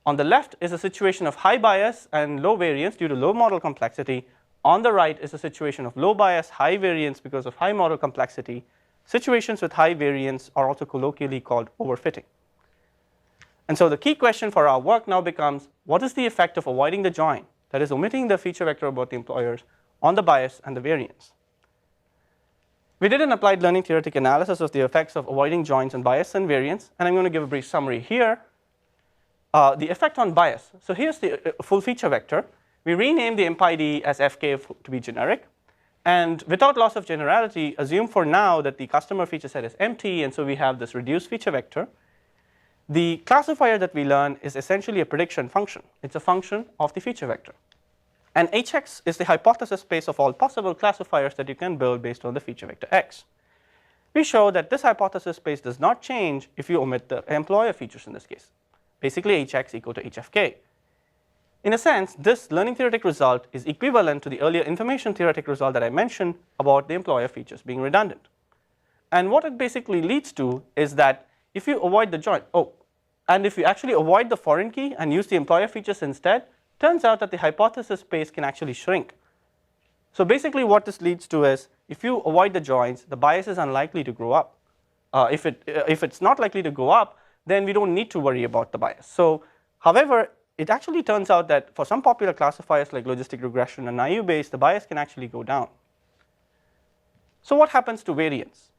On the left is a situation of high bias and low variance due to low model complexity. On the right is a situation of low bias, high variance because of high model complexity. Situations with high variance are also colloquially called overfitting. And so the key question for our work now becomes, what is the effect of avoiding the join, that is omitting the feature vector about the employers, on the bias and the variance? We did an applied learning theoretic analysis of the effects of avoiding joins and bias and variance, and I'm going to give a brief summary here. The effect on bias. So here's the full feature vector. We renamed the imp ID as fk to be generic, and without loss of generality, assume for now that the customer feature set is empty, and so we have this reduced feature vector. The classifier that we learn is essentially a prediction function. It's a function of the feature vector. And Hx is the hypothesis space of all possible classifiers that you can build based on the feature vector x. We show that this hypothesis space does not change if you omit the employer features in this case. Basically, Hx equal to Hfk. In a sense, this learning theoretic result is equivalent to the earlier information theoretic result that I mentioned about the employer features being redundant. And what it basically leads to is that if you avoid the join, and if you actually avoid the foreign key and use the employer features instead, turns out that the hypothesis space can actually shrink. So basically what this leads to is, if you avoid the joins, the bias is unlikely to grow up. If it's not likely to go up, then we don't need to worry about the bias. So, however, it actually turns out that for some popular classifiers like logistic regression and naive Bayes, the bias can actually go down. So what happens to variance?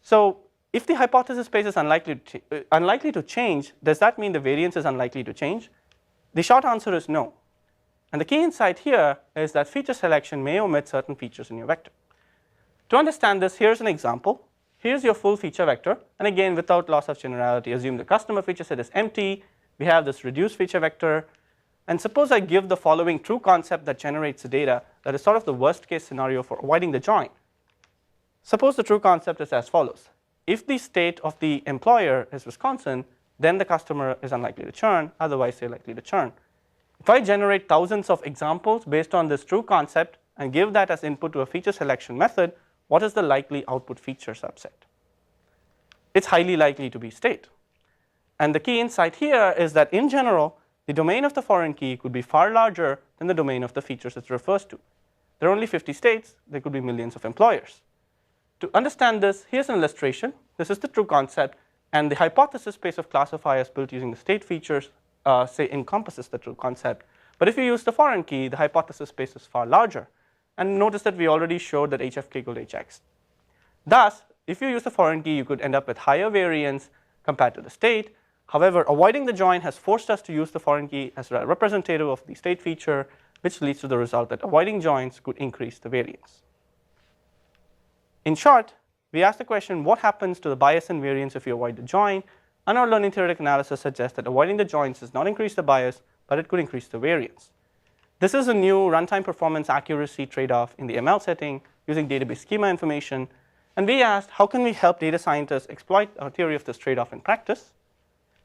So if the hypothesis space is unlikely to change, does that mean the variance is unlikely to change? The short answer is no. And the key insight here is that feature selection may omit certain features in your vector. To understand this, here's an example. Here's your full feature vector. And again, without loss of generality, assume the customer feature set is empty. We have this reduced feature vector. And suppose I give the following true concept that generates the data that is sort of the worst case scenario for avoiding the join. Suppose the true concept is as follows. If the state of the employer is Wisconsin, then the customer is unlikely to churn, otherwise they're likely to churn. If I generate thousands of examples based on this true concept and give that as input to a feature selection method, what is the likely output feature subset? It's highly likely to be state. And the key insight here is that in general, the domain of the foreign key could be far larger than the domain of the features it refers to. There are only 50 states. There could be millions of employers. To understand this, here's an illustration. This is the true concept. And the hypothesis space of classifiers built using the state features, say, encompasses the true concept. But if you use the foreign key, the hypothesis space is far larger. And notice that we already showed that HFK equal to HX. Thus, if you use the foreign key, you could end up with higher variance compared to the state. However, avoiding the join has forced us to use the foreign key as a representative of the state feature, which leads to the result that avoiding joins could increase the variance. In short, we asked the question, what happens to the bias and variance if you avoid the join? And our learning theoretic analysis suggests that avoiding the joins does not increase the bias, but it could increase the variance. This is a new runtime performance accuracy trade-off in the ML setting using database schema information. And we asked, how can we help data scientists exploit our theory of this trade-off in practice?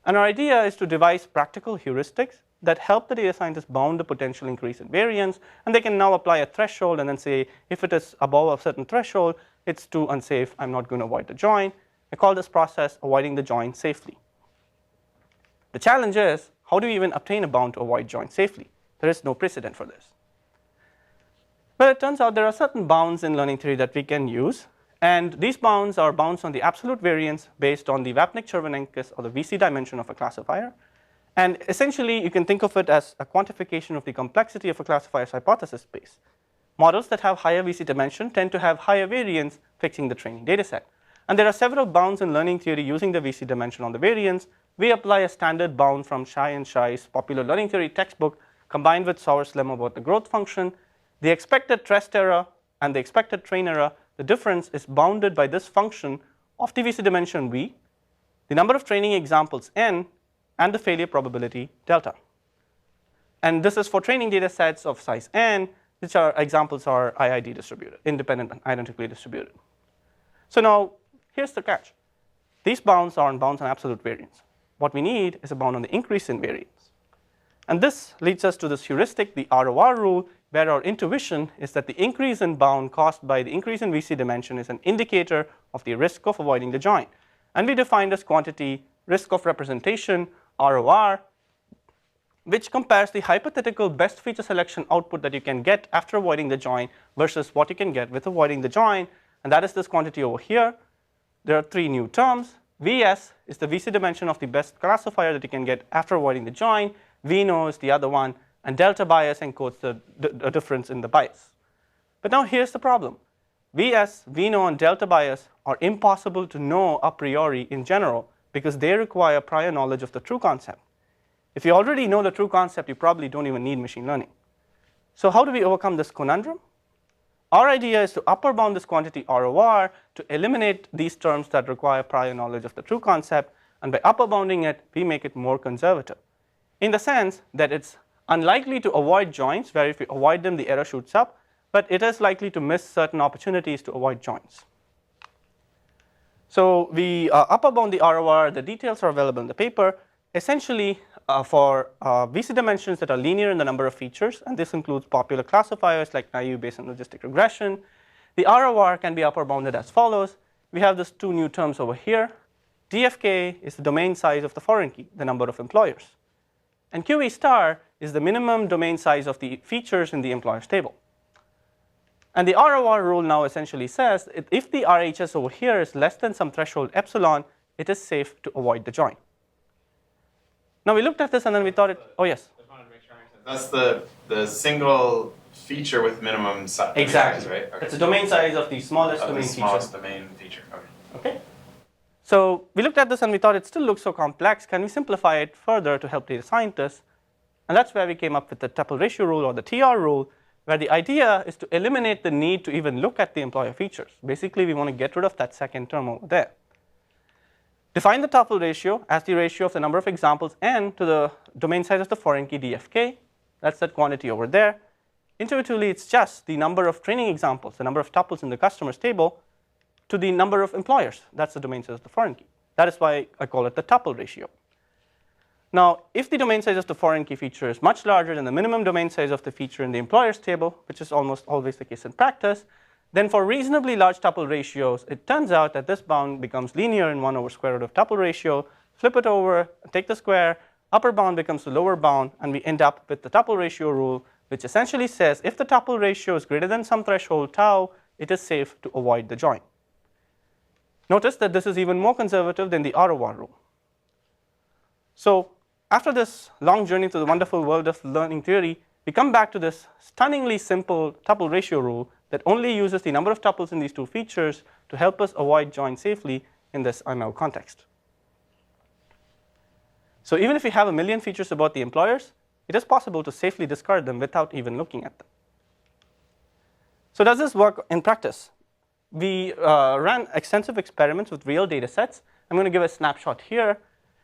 And our idea is to devise practical heuristics that help the data scientists bound the potential increase in variance. And they can now apply a threshold and then say, if it is above a certain threshold, it's too unsafe, I'm not going to avoid the join. I call this process avoiding the join safely. The challenge is, how do we even obtain a bound to avoid join safely? There is no precedent for this. Well, it turns out there are certain bounds in learning theory that we can use. And these bounds are bounds on the absolute variance based on the Vapnik-Chervonenkis, or the VC dimension of a classifier. And essentially, you can think of it as a quantification of the complexity of a classifier's hypothesis space. Models that have higher VC dimension tend to have higher variance fixing the training data set. And there are several bounds in learning theory using the VC dimension on the variance. We apply a standard bound from Shai and Shai's popular learning theory textbook combined with Sauer's lemma about the growth function. The expected test error and the expected train error, the difference is bounded by this function of the VC dimension V, the number of training examples n, and the failure probability delta. And this is for training data sets of size n, which are examples are IID distributed, independent and identically distributed. So now, here's the catch. These bounds are bounds on absolute variance. What we need is a bound on the increase in variance. And this leads us to this heuristic, the ROR rule, where our intuition is that the increase in bound caused by the increase in VC dimension is an indicator of the risk of avoiding the join. And we define this quantity risk of representation, ROR, which compares the hypothetical best feature selection output that you can get after avoiding the join versus what you can get with avoiding the join. And that is this quantity over here. There are three new terms. VS is the VC dimension of the best classifier that you can get after avoiding the join. VNO is the other one. And delta bias encodes the difference in the bias. But now here's the problem. VS, VNO, and delta bias are impossible to know a priori in general because they require prior knowledge of the true concept. If you already know the true concept, you probably don't even need machine learning. So how do we overcome this conundrum? Our idea is to upper bound this quantity ROR to eliminate these terms that require prior knowledge of the true concept. And by upper bounding it, we make it more conservative in the sense that it's unlikely to avoid joins, where if you avoid them, the error shoots up. But it is likely to miss certain opportunities to avoid joins. So we upper bound the ROR. The details are available in the paper. Essentially, for VC dimensions that are linear in the number of features, and this includes popular classifiers like naive Bayesian logistic regression, the ROR can be upper bounded as follows. We have these two new terms over here. DFK is the domain size of the foreign key, the number of employers. And QE star is the minimum domain size of the features in the employers table. And the ROR rule now essentially says that if the RHS over here is less than some threshold epsilon, it is safe to avoid the join. Now we looked at this and then we thought I just wanted to make sure I understand. That's the single feature with minimum size, exactly. Right? Okay. It's the domain size of the smallest domain feature. The smallest domain feature. Okay. So we looked at this and we thought it still looks so complex. Can we simplify it further to help data scientists? And that's where we came up with the tuple ratio rule, or the TR rule, where the idea is to eliminate the need to even look at the employer features. Basically, we want to get rid of that second term over there. Define the tuple ratio as the ratio of the number of examples n to the domain size of the foreign key DFK. That's that quantity over there. Intuitively, it's just the number of training examples, the number of tuples in the customer's table, to the number of employers. That's the domain size of the foreign key. That is why I call it the tuple ratio. Now, if the domain size of the foreign key feature is much larger than the minimum domain size of the feature in the employers table, which is almost always the case in practice, then for reasonably large tuple ratios, it turns out that this bound becomes linear in 1 over square root of tuple ratio. Flip it over, take the square, upper bound becomes the lower bound, and we end up with the tuple ratio rule, which essentially says if the tuple ratio is greater than some threshold tau, it is safe to avoid the join. Notice that this is even more conservative than the ROR rule. So after this long journey through the wonderful world of learning theory, we come back to this stunningly simple tuple ratio rule that only uses the number of tuples in these two features to help us avoid join safely in this ML context. So even if we have a million features about the employers, it is possible to safely discard them without even looking at them. So does this work in practice? We ran extensive experiments with real data sets. I'm going to give a snapshot here.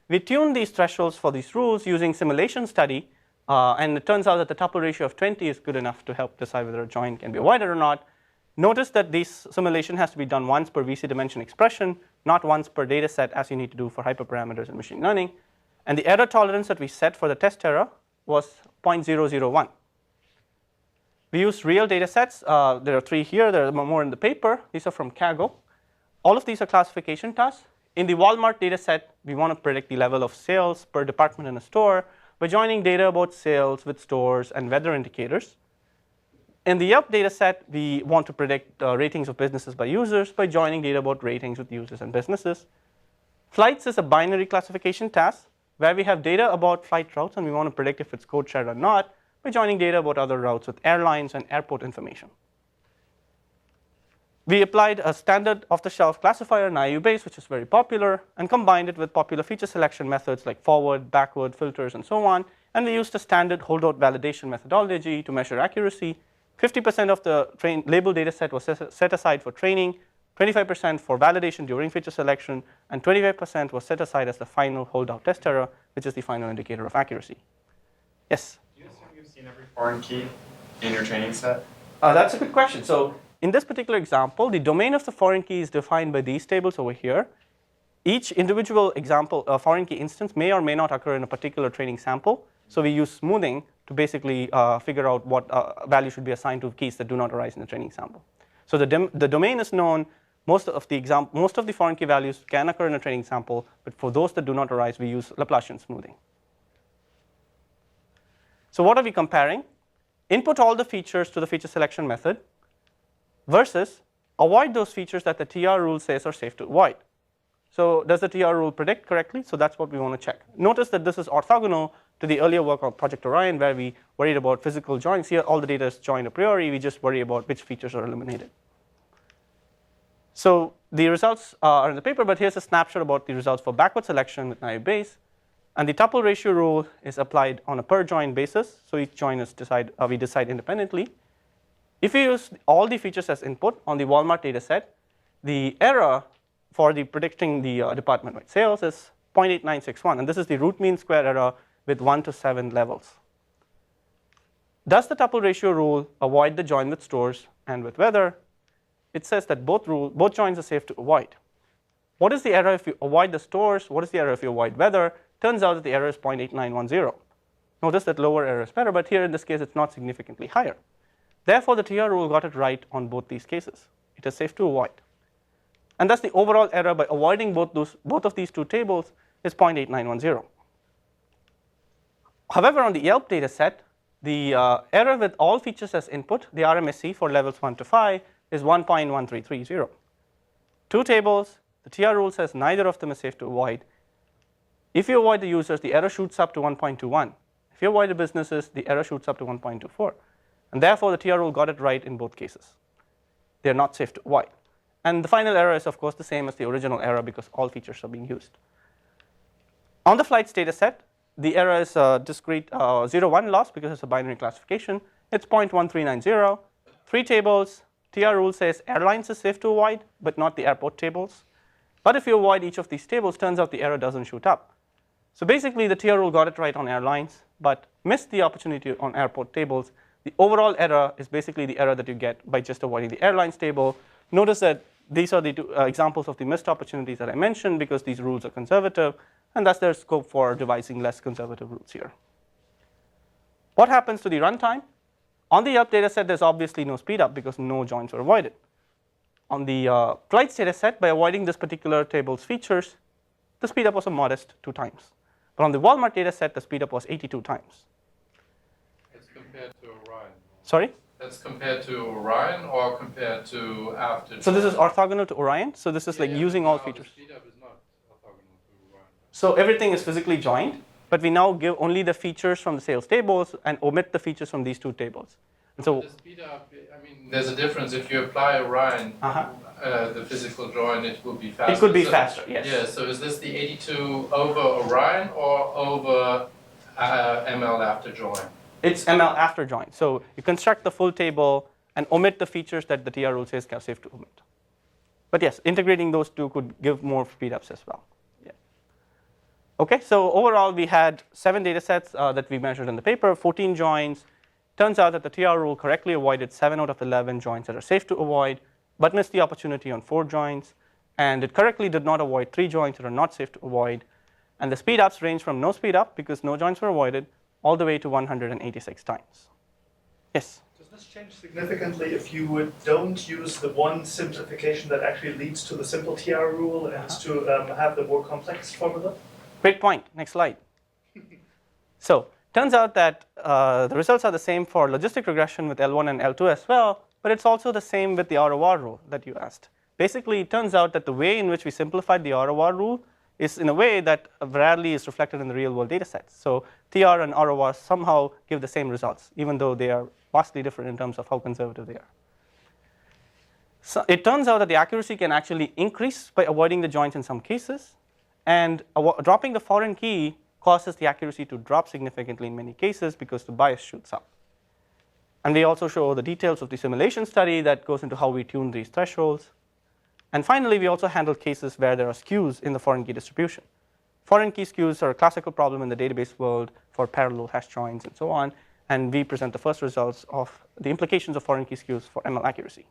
We tuned these thresholds for these rules using simulation study. And it turns out that the tuple ratio of 20 is good enough to help decide whether a join can be avoided or not. Notice that this simulation has to be done once per VC dimension expression, not once per data set as you need to do for hyperparameters in machine learning. And the error tolerance that we set for the test error was 0.001. We used real data sets. There are 3 here. There are more in the paper. These are from Kaggle. All of these are classification tasks. In the Walmart data set, we want to predict the level of sales per department in a store by joining data about sales with stores and weather indicators. In the Yelp data set, we want to predict ratings of businesses by users by joining data about ratings with users and businesses. Flights is a binary classification task where we have data about flight routes and we want to predict if it's code shared or not by joining data about other routes with airlines and airport information. We applied a standard off-the-shelf classifier in IUBase, which is very popular, and combined it with popular feature selection methods like forward, backward, filters, and so on. And we used a standard holdout validation methodology to measure accuracy. 50% of the label data set was set aside for training, 25% for validation during feature selection, and 25% was set aside as the final holdout test error, which is the final indicator of accuracy. Yes? Do you assume you've seen every foreign key in your training set? That's a good question. So in this particular example, the domain of the foreign key is defined by these tables over here. Each individual example, foreign key instance may or may not occur in a particular training sample. So we use smoothing to basically figure out what value should be assigned to keys that do not arise in the training sample. So the domain is known. Most of the foreign key values can occur in a training sample, but for those that do not arise, we use Laplacian smoothing. So what are we comparing? Input all the features to the feature selection method versus avoid those features that the TR rule says are safe to avoid. So does the TR rule predict correctly? So that's what we want to check. Notice that this is orthogonal to the earlier work on Project Orion, where we worried about physical joins. Here, all the data is joined a priori. We just worry about which features are eliminated. So the results are in the paper, but here's a snapshot about the results for backward selection with naive Bayes. And the tuple ratio rule is applied on a per join basis. So each join is we decide independently. If we use all the features as input on the Walmart data set, the error for the predicting the department-wide sales is 0.8961. And this is the root mean square error with 1 to 7 levels. Does the tuple ratio rule avoid the join with stores and with weather? It says that both joins are safe to avoid. What is the error if you avoid the stores? What is the error if you avoid weather? Turns out that the error is 0.8910. Notice that lower error is better, but here in this case, it's not significantly higher. Therefore, the TR rule got it right on both these cases. It is safe to avoid. And thus, the overall error by avoiding both of these two tables is 0.8910. However, on the Yelp data set, the error with all features as input, the RMSE for levels 1 to 5, is 1.1330. Two tables, the TR rule says neither of them is safe to avoid. If you avoid the users, the error shoots up to 1.21. If you avoid the businesses, the error shoots up to 1.24. And therefore, the TR rule got it right in both cases. They're not safe to avoid. And the final error is, of course, the same as the original error because all features are being used. On the flights data set, the error is a discrete 0-1 loss because it's a binary classification. It's 0.1390. Three tables. TR rule says airlines is safe to avoid, but not the airport tables. But if you avoid each of these tables, turns out the error doesn't shoot up. So basically, the TR rule got it right on airlines, but missed the opportunity on airport tables. The overall error is basically the error that you get by just avoiding the airlines table. Notice that these are the two examples of the missed opportunities that I mentioned because these rules are conservative, and thus there's scope for devising less conservative rules here. What happens to the runtime? On the Yelp data set, there's obviously no speed up because no joins were avoided. On the flights data set, by avoiding this particular table's features, the speed up was a modest 2 times. But on the Walmart data set, the speed up was 82 times. It's compared compared to Orion. Sorry? That's compared to Orion or compared to after? So this is orthogonal to Orion. So this is like using all features. The speedup is not orthogonal to Orion. So everything is physically joined, but we now give only the features from the sales tables and omit the features from these two tables. And so the speedup, I mean, there's a difference. If you apply Orion, the physical join, it will be faster. It could be faster, yes. Yeah, so is this the 82 over Orion or over ML after join? It's ML after join. So you construct the full table and omit the features that the TR rule says are safe to omit. But yes, integrating those two could give more speedups as well. Yeah. Okay, so overall we had 7 data sets that we measured in the paper, 14 joins. Turns out that the TR rule correctly avoided 7 out of 11 joins that are safe to avoid, but missed the opportunity on 4 joins. And it correctly did not avoid 3 joins that are not safe to avoid. And the speedups range from no speedup, because no joins were avoided, all the way to 186 times. Yes? Does this change significantly if you don't use the one simplification that actually leads to the simple TR rule and to have the more complex formula? Great point. Next slide. So, turns out that the results are the same for logistic regression with L1 and L2 as well, but it's also the same with the ROR rule that you asked. Basically, it turns out that the way in which we simplified the ROR rule is in a way that rarely is reflected in the real-world data sets. So TR and ROR somehow give the same results, even though they are vastly different in terms of how conservative they are. So it turns out that the accuracy can actually increase by avoiding the joins in some cases, and dropping the foreign key causes the accuracy to drop significantly in many cases because the bias shoots up. And we also show the details of the simulation study that goes into how we tune these thresholds. And finally, we also handle cases where there are skews in the foreign key distribution. Foreign key skews are a classical problem in the database world for parallel hash joins and so on. And we present the first results of the implications of foreign key skews for ML accuracy.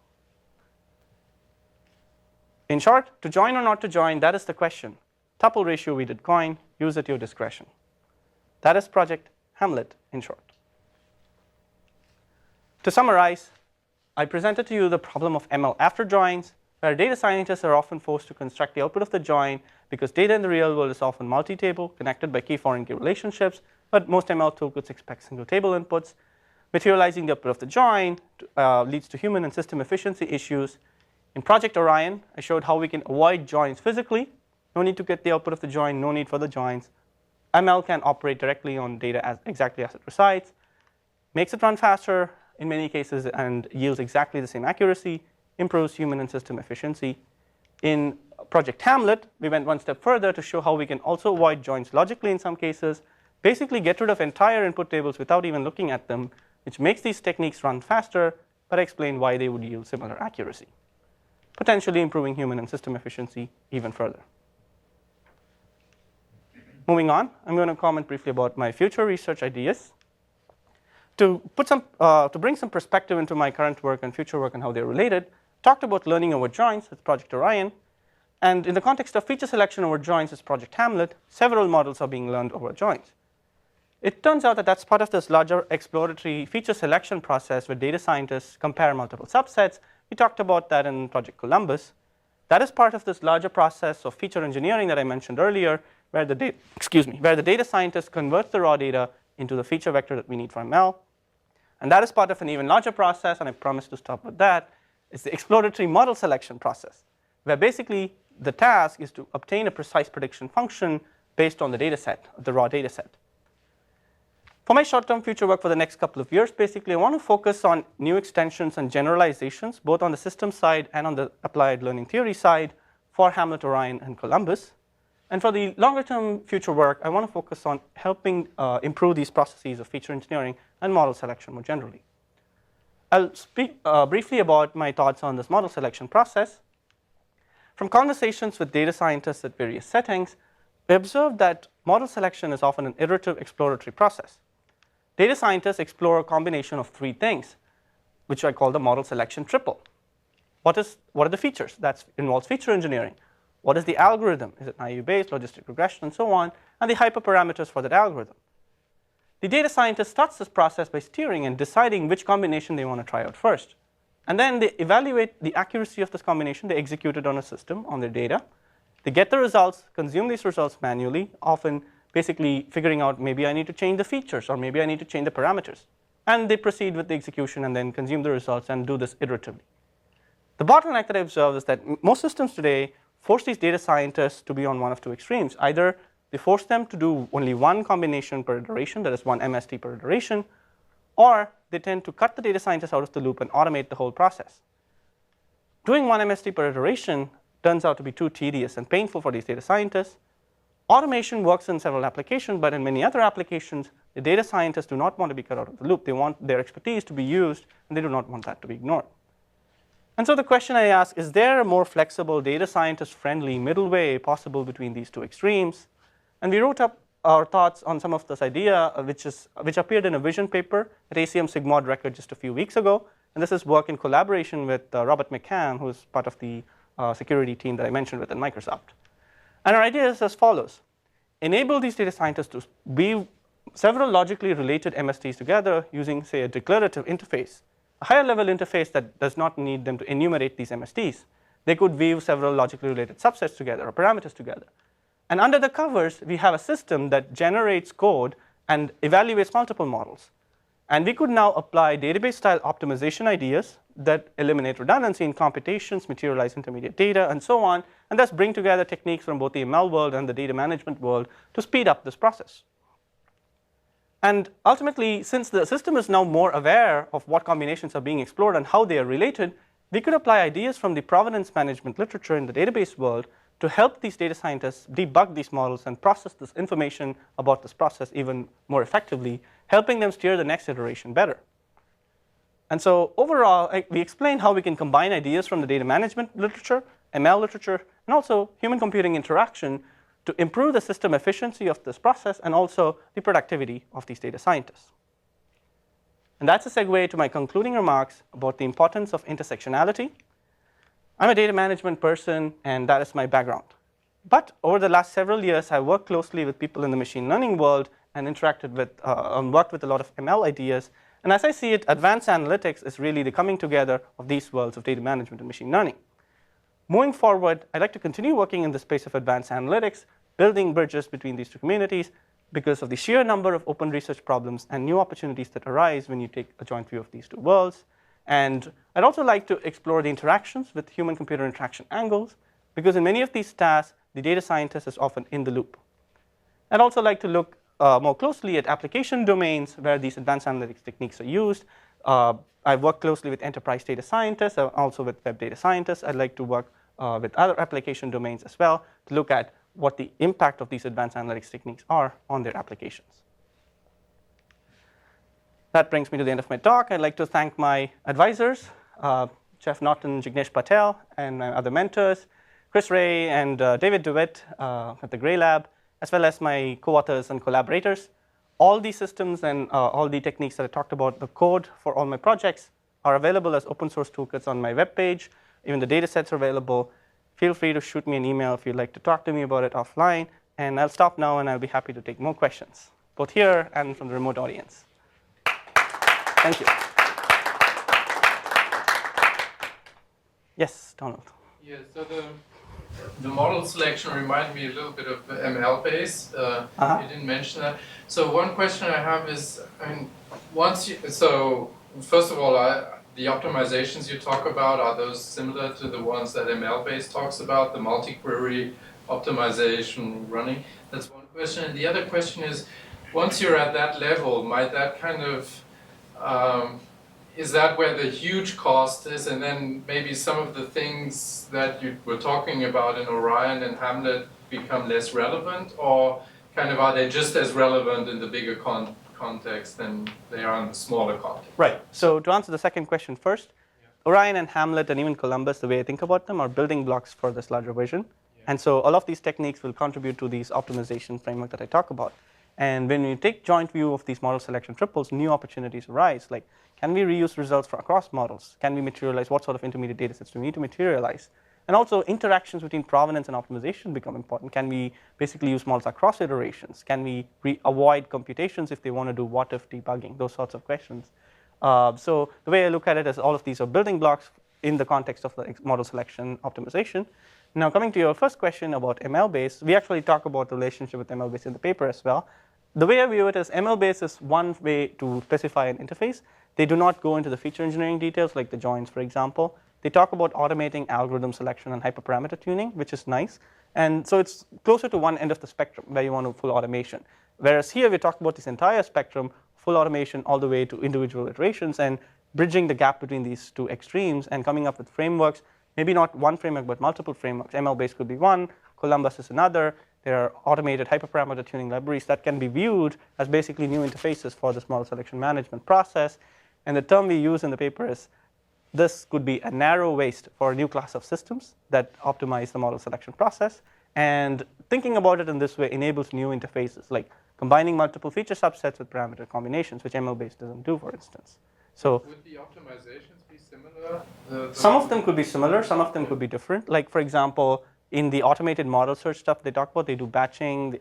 In short, to join or not to join, that is the question. Tuple ratio we did coin, use at your discretion. That is Project Hamlet in short. To summarize, I presented to you the problem of ML after joins, where data scientists are often forced to construct the output of the join because data in the real world is often multi-table, connected by key foreign key relationships, but most ML toolkits expect single table inputs. Materializing the output of the join leads to human and system efficiency issues. In Project Orion, I showed how we can avoid joins physically. No need to get the output of the join, no need for the joins. ML can operate directly on data exactly as it resides, makes it run faster in many cases, and yields exactly the same accuracy, improves human and system efficiency. In Project Hamlet, we went one step further to show how we can also avoid joins logically in some cases, basically get rid of entire input tables without even looking at them, which makes these techniques run faster, but I explained why they would yield similar accuracy, potentially improving human and system efficiency even further. Moving on, I'm going to comment briefly about my future research ideas. To bring some perspective into my current work and future work and how they're related, talked about learning over joins with Project Orion. And in the context of feature selection over joins with Project Hamlet, several models are being learned over joins. It turns out that that's part of this larger exploratory feature selection process where data scientists compare multiple subsets. We talked about that in Project Columbus. That is part of this larger process of feature engineering that I mentioned earlier, where the data scientist converts the raw data into the feature vector that we need for ML. And that is part of an even larger process, and I promise to stop with that. It's the exploratory model selection process, where basically the task is to obtain a precise prediction function based on the data set, the raw data set. For my short-term future work for the next couple of years, basically, I want to focus on new extensions and generalizations, both on the system side and on the applied learning theory side for Hamlet, Orion, and Columbus. And for the longer-term future work, I want to focus on helping improve these processes of feature engineering and model selection more generally. I'll speak briefly about my thoughts on this model selection process. From conversations with data scientists at various settings, we observed that model selection is often an iterative exploratory process. Data scientists explore a combination of 3 things, which I call the model selection triple. What are the features? That involves feature engineering. What is the algorithm? Is it naive-based, logistic regression, and so on? And the hyperparameters for that algorithm. The data scientist starts this process by steering and deciding which combination they want to try out first. And then they evaluate the accuracy of this combination. They execute it on a system, on their data. They get the results, consume these results manually, often basically figuring out maybe I need to change the features or maybe I need to change the parameters. and they proceed with the execution and then consume the results and do this iteratively. The bottleneck that I observed is that most systems today force these data scientists to be on one of two extremes. Either they force them to do only one combination per iteration, that is one MST per iteration, or they tend to cut the data scientist out of the loop and automate the whole process. Doing one MST per iteration turns out to be too tedious and painful for these data scientists. Automation works in several applications, but in many other applications, the data scientists do not want to be cut out of the loop. They want their expertise to be used, and they do not want that to be ignored. And so the question I ask, is there a more flexible, data scientist-friendly middle way possible between these two extremes? And we wrote up our thoughts on some of this idea, which appeared in a vision paper at ACM Sigmod Record just a few weeks ago. And this is work in collaboration with Robert McCann, who is part of the security team that I mentioned within Microsoft. And our idea is as follows. Enable these data scientists to weave several logically related MSTs together using, say, a declarative interface, a higher level interface that does not need them to enumerate these MSTs. They could weave several logically related subsets together or parameters together. And under the covers, we have a system that generates code and evaluates multiple models. And we could now apply database-style optimization ideas that eliminate redundancy in computations, materialize intermediate data, and so on, and thus bring together techniques from both the ML world and the data management world to speed up this process. And ultimately, since the system is now more aware of what combinations are being explored and how they are related, we could apply ideas from the provenance management literature in the database world to help these data scientists debug these models and process this information about this process even more effectively, helping them steer the next iteration better. And so overall, we explained how we can combine ideas from the data management literature, ML literature, and also human computing interaction to improve the system efficiency of this process and also the productivity of these data scientists. And that's a segue to my concluding remarks about the importance of intersectionality. I'm a data management person, and that is my background. But over the last several years, I worked closely with people in the machine learning world and interacted with, worked with a lot of ML ideas. And as I see it, advanced analytics is really the coming together of these worlds of data management and machine learning. Moving forward, I'd like to continue working in the space of advanced analytics, building bridges between these two communities because of the sheer number of open research problems and new opportunities that arise when you take a joint view of these two worlds. And I'd also like to explore the interactions with human-computer interaction angles, because in many of these tasks, the data scientist is often in the loop. I'd also like to look more closely at application domains where these advanced analytics techniques are used. I've worked closely with enterprise data scientists, also with web data scientists. I'd like to work with other application domains as well to look at what the impact of these advanced analytics techniques are on their applications. That brings me to the end of my talk. I'd like to thank my advisors, Jeff Norton, Jignesh Patel, and my other mentors, Chris Ray and David DeWitt at the Gray Lab, as well as my co-authors and collaborators. All these systems and all the techniques that I talked about, the code for all my projects, are available as open source toolkits on my webpage. Even the datasets are available. Feel free to shoot me an email if you'd like to talk to me about it offline. And I'll stop now, and I'll be happy to take more questions, both here and from the remote audience. Thank you. Yes, Donald. Yeah, so the model selection reminded me a little bit of ML based. You didn't mention that. So one question I have is, I mean, so first of all, the optimizations you talk about, are those similar to the ones that ML based talks about, the multi-query optimization running? That's one question. And the other question is, once you're at that level, might that kind of is that where the huge cost is, and then maybe some of the things that you were talking about in Orion and Hamlet become less relevant, or kind of are they just as relevant in the bigger context than they are in the smaller context? Right. So to answer the second question first, Orion and Hamlet and even Columbus, the way I think about them, are building blocks for this larger vision. And so all of these techniques will contribute to these optimization framework that I talk about. And when you take joint view of these model selection triples, new opportunities arise. Like, can we reuse results for across models? Can we materialize? What sort of intermediate data sets do we need to materialize? And also, interactions between provenance and optimization become important. Can we basically use models across iterations? Can we avoid computations if they want to do what-if debugging? Those sorts of questions. So the way I look at it is all of these are building blocks in the context of the model selection optimization. Now, coming to your first question about ML-based, we actually talk about the relationship with ML-based in the paper as well. the way I view it is ML-based is one way to specify an interface. They do not go into the feature engineering details like the joins, for example. They talk about automating algorithm selection and hyperparameter tuning, which is nice. And so it's closer to one end of the spectrum where you want full automation. Whereas here we talk about this entire spectrum, full automation all the way to individual iterations and bridging the gap between these two extremes and coming up with frameworks, maybe not one framework, but multiple frameworks. ML-based could be one, Columbus is another. There are automated hyperparameter tuning libraries that can be viewed as basically new interfaces for this model selection management process. And the term we use in the paper is this could be a narrow waist for a new class of systems that optimize the model selection process. And thinking about it in this way enables new interfaces, like combining multiple feature subsets with parameter combinations, which ML-based doesn't do, for instance. So would the optimizations be similar? Some of them could be similar, some of them could be different. Like, for example, in the automated model search stuff they talk about, they do batching,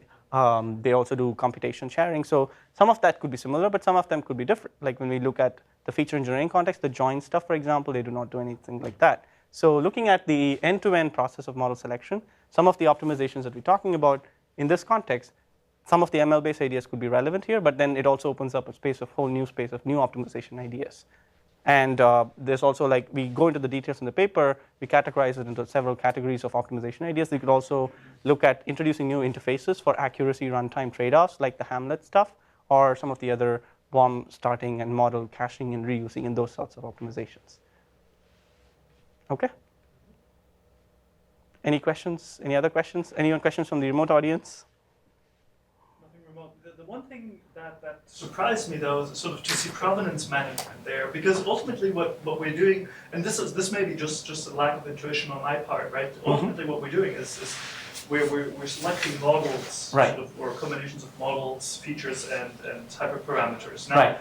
they also do computation sharing. So some of that could be similar, but some of them could be different. Like when we look at the feature engineering context, the join stuff, for example, they do not do anything like that. So looking at the end-to-end process of model selection, some of the optimizations that we're talking about in this context, some of the ML-based ideas could be relevant here, but then it also opens up a whole new space of new optimization ideas. And there's also, like, we go into the details in the paper, we categorize it into several categories of optimization ideas. We could also look at introducing new interfaces for accuracy runtime trade-offs, like the Hamlet stuff, or some of the other BOM starting and model caching and reusing and those sorts of optimizations. Okay? Any questions? Any other questions? Anyone questions from the remote audience? Nothing remote. The one thing that surprised me, though, is sort of to see provenance management there, because ultimately what we're doing, and this may be just a lack of intuition on my part, right? Ultimately what we're doing is we're selecting models, right, sort of, or combinations of models, features, and hyperparameters. Now, right.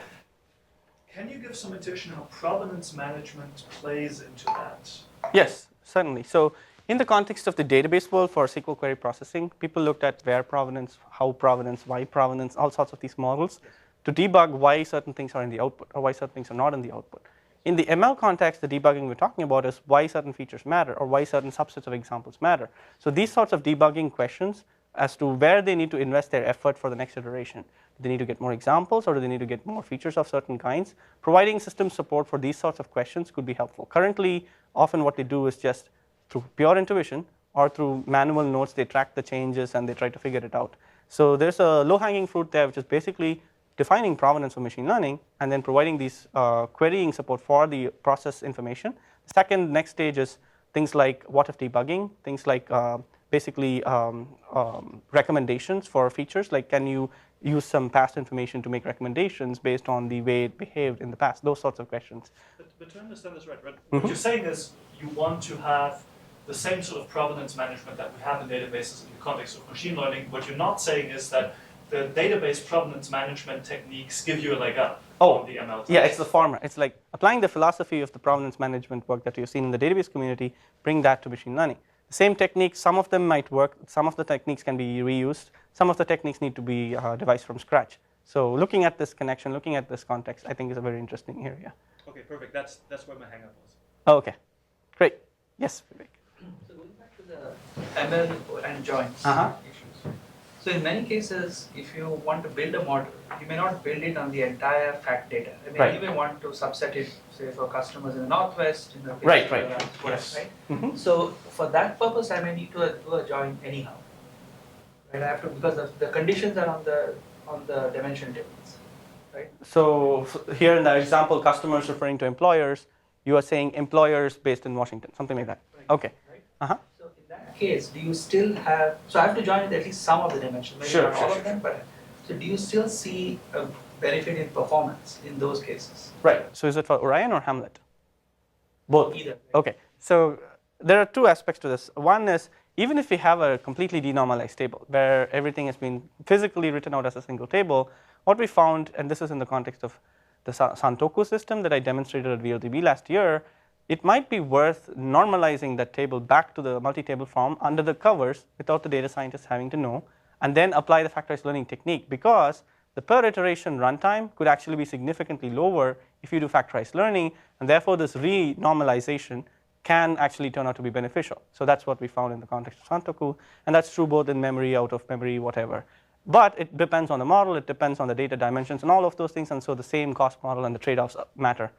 Can you give some intuition how provenance management plays into that? Yes, certainly. So in the context of the database world for SQL query processing, people looked at where provenance, how provenance, why provenance, all sorts of these models to debug why certain things are in the output or why certain things are not in the output. In the ML context, the debugging we're talking about is why certain features matter or why certain subsets of examples matter. So these sorts of debugging questions as to where they need to invest their effort for the next iteration. Do they need to get more examples or do they need to get more features of certain kinds? Providing system support for these sorts of questions could be helpful. Currently, often what they do is just through pure intuition or through manual notes, they track the changes and they try to figure it out. So there's a low-hanging fruit there, which is basically defining provenance for machine learning and then providing these querying support for the process information. The second, next stage is things like what-if debugging, things like basically recommendations for features, like can you use some past information to make recommendations based on the way it behaved in the past, those sorts of questions. But to understand this right, what you're saying is you want to have the same sort of provenance management that we have in databases in the context of machine learning. What you're not saying is that the database provenance management techniques give you a leg up on the ML test. Yeah, it's the former. It's like applying the philosophy of the provenance management work that you've seen in the database community, bring that to machine learning. The same techniques, some of them might work, some of the techniques can be reused, some of the techniques need to be devised from scratch. So looking at this connection, looking at this context, I think is a very interesting area. Okay, perfect. That's where my hang-up was. Oh, okay, great. Yes, Vivek. So going back to the ML and joins issues. So in many cases, if you want to build a model, you may not build it on the entire fact data. I mean, you may want to subset it, say, for customers in the Northwest, in the right. Yes. Right? So for that purpose, I may need to do a join anyhow. Right? I have to, because the conditions are on the dimension tables. Right? So here in the example, customers referring to employers, you are saying employers based in Washington, something like that. Right. Okay. Right? So in that case, do you still have, so I have to join with at least some of the dimensions, maybe not all of them, but so do you still see a benefit in performance in those cases? Right. So is it for Orion or Hamlet? Both. Either. Right? Okay. So there are two aspects to this. One is even if we have a completely denormalized table where everything has been physically written out as a single table, what we found, and this is in the context of the Santoku system that I demonstrated at VLDB last year, it might be worth normalizing that table back to the multi-table form under the covers without the data scientists having to know, and then apply the factorized learning technique, because the per iteration runtime could actually be significantly lower if you do factorized learning, and therefore this re-normalization can actually turn out to be beneficial. So that's what we found in the context of Santoku, and that's true both in memory, out of memory, whatever. But it depends on the model, it depends on the data dimensions and all of those things, and so the same cost model and the trade-offs matter.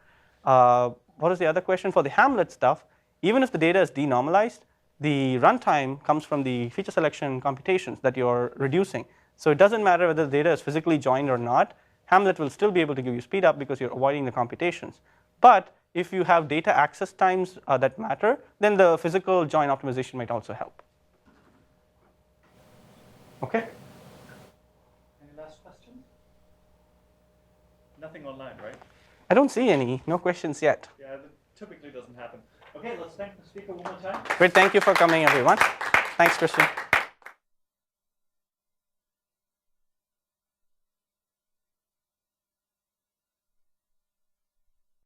What is the other question? For the Hamlet stuff, even if the data is denormalized, the runtime comes from the feature selection computations that you're reducing. So it doesn't matter whether the data is physically joined or not, Hamlet will still be able to give you speed up because you're avoiding the computations. But if you have data access times that matter, then the physical join optimization might also help. Okay? Any last questions? Nothing online, right? I don't see any. No questions yet. Yeah, that typically doesn't happen. Okay, let's thank the speaker one more time. Great. Thank you for coming, everyone. Thanks, Christian.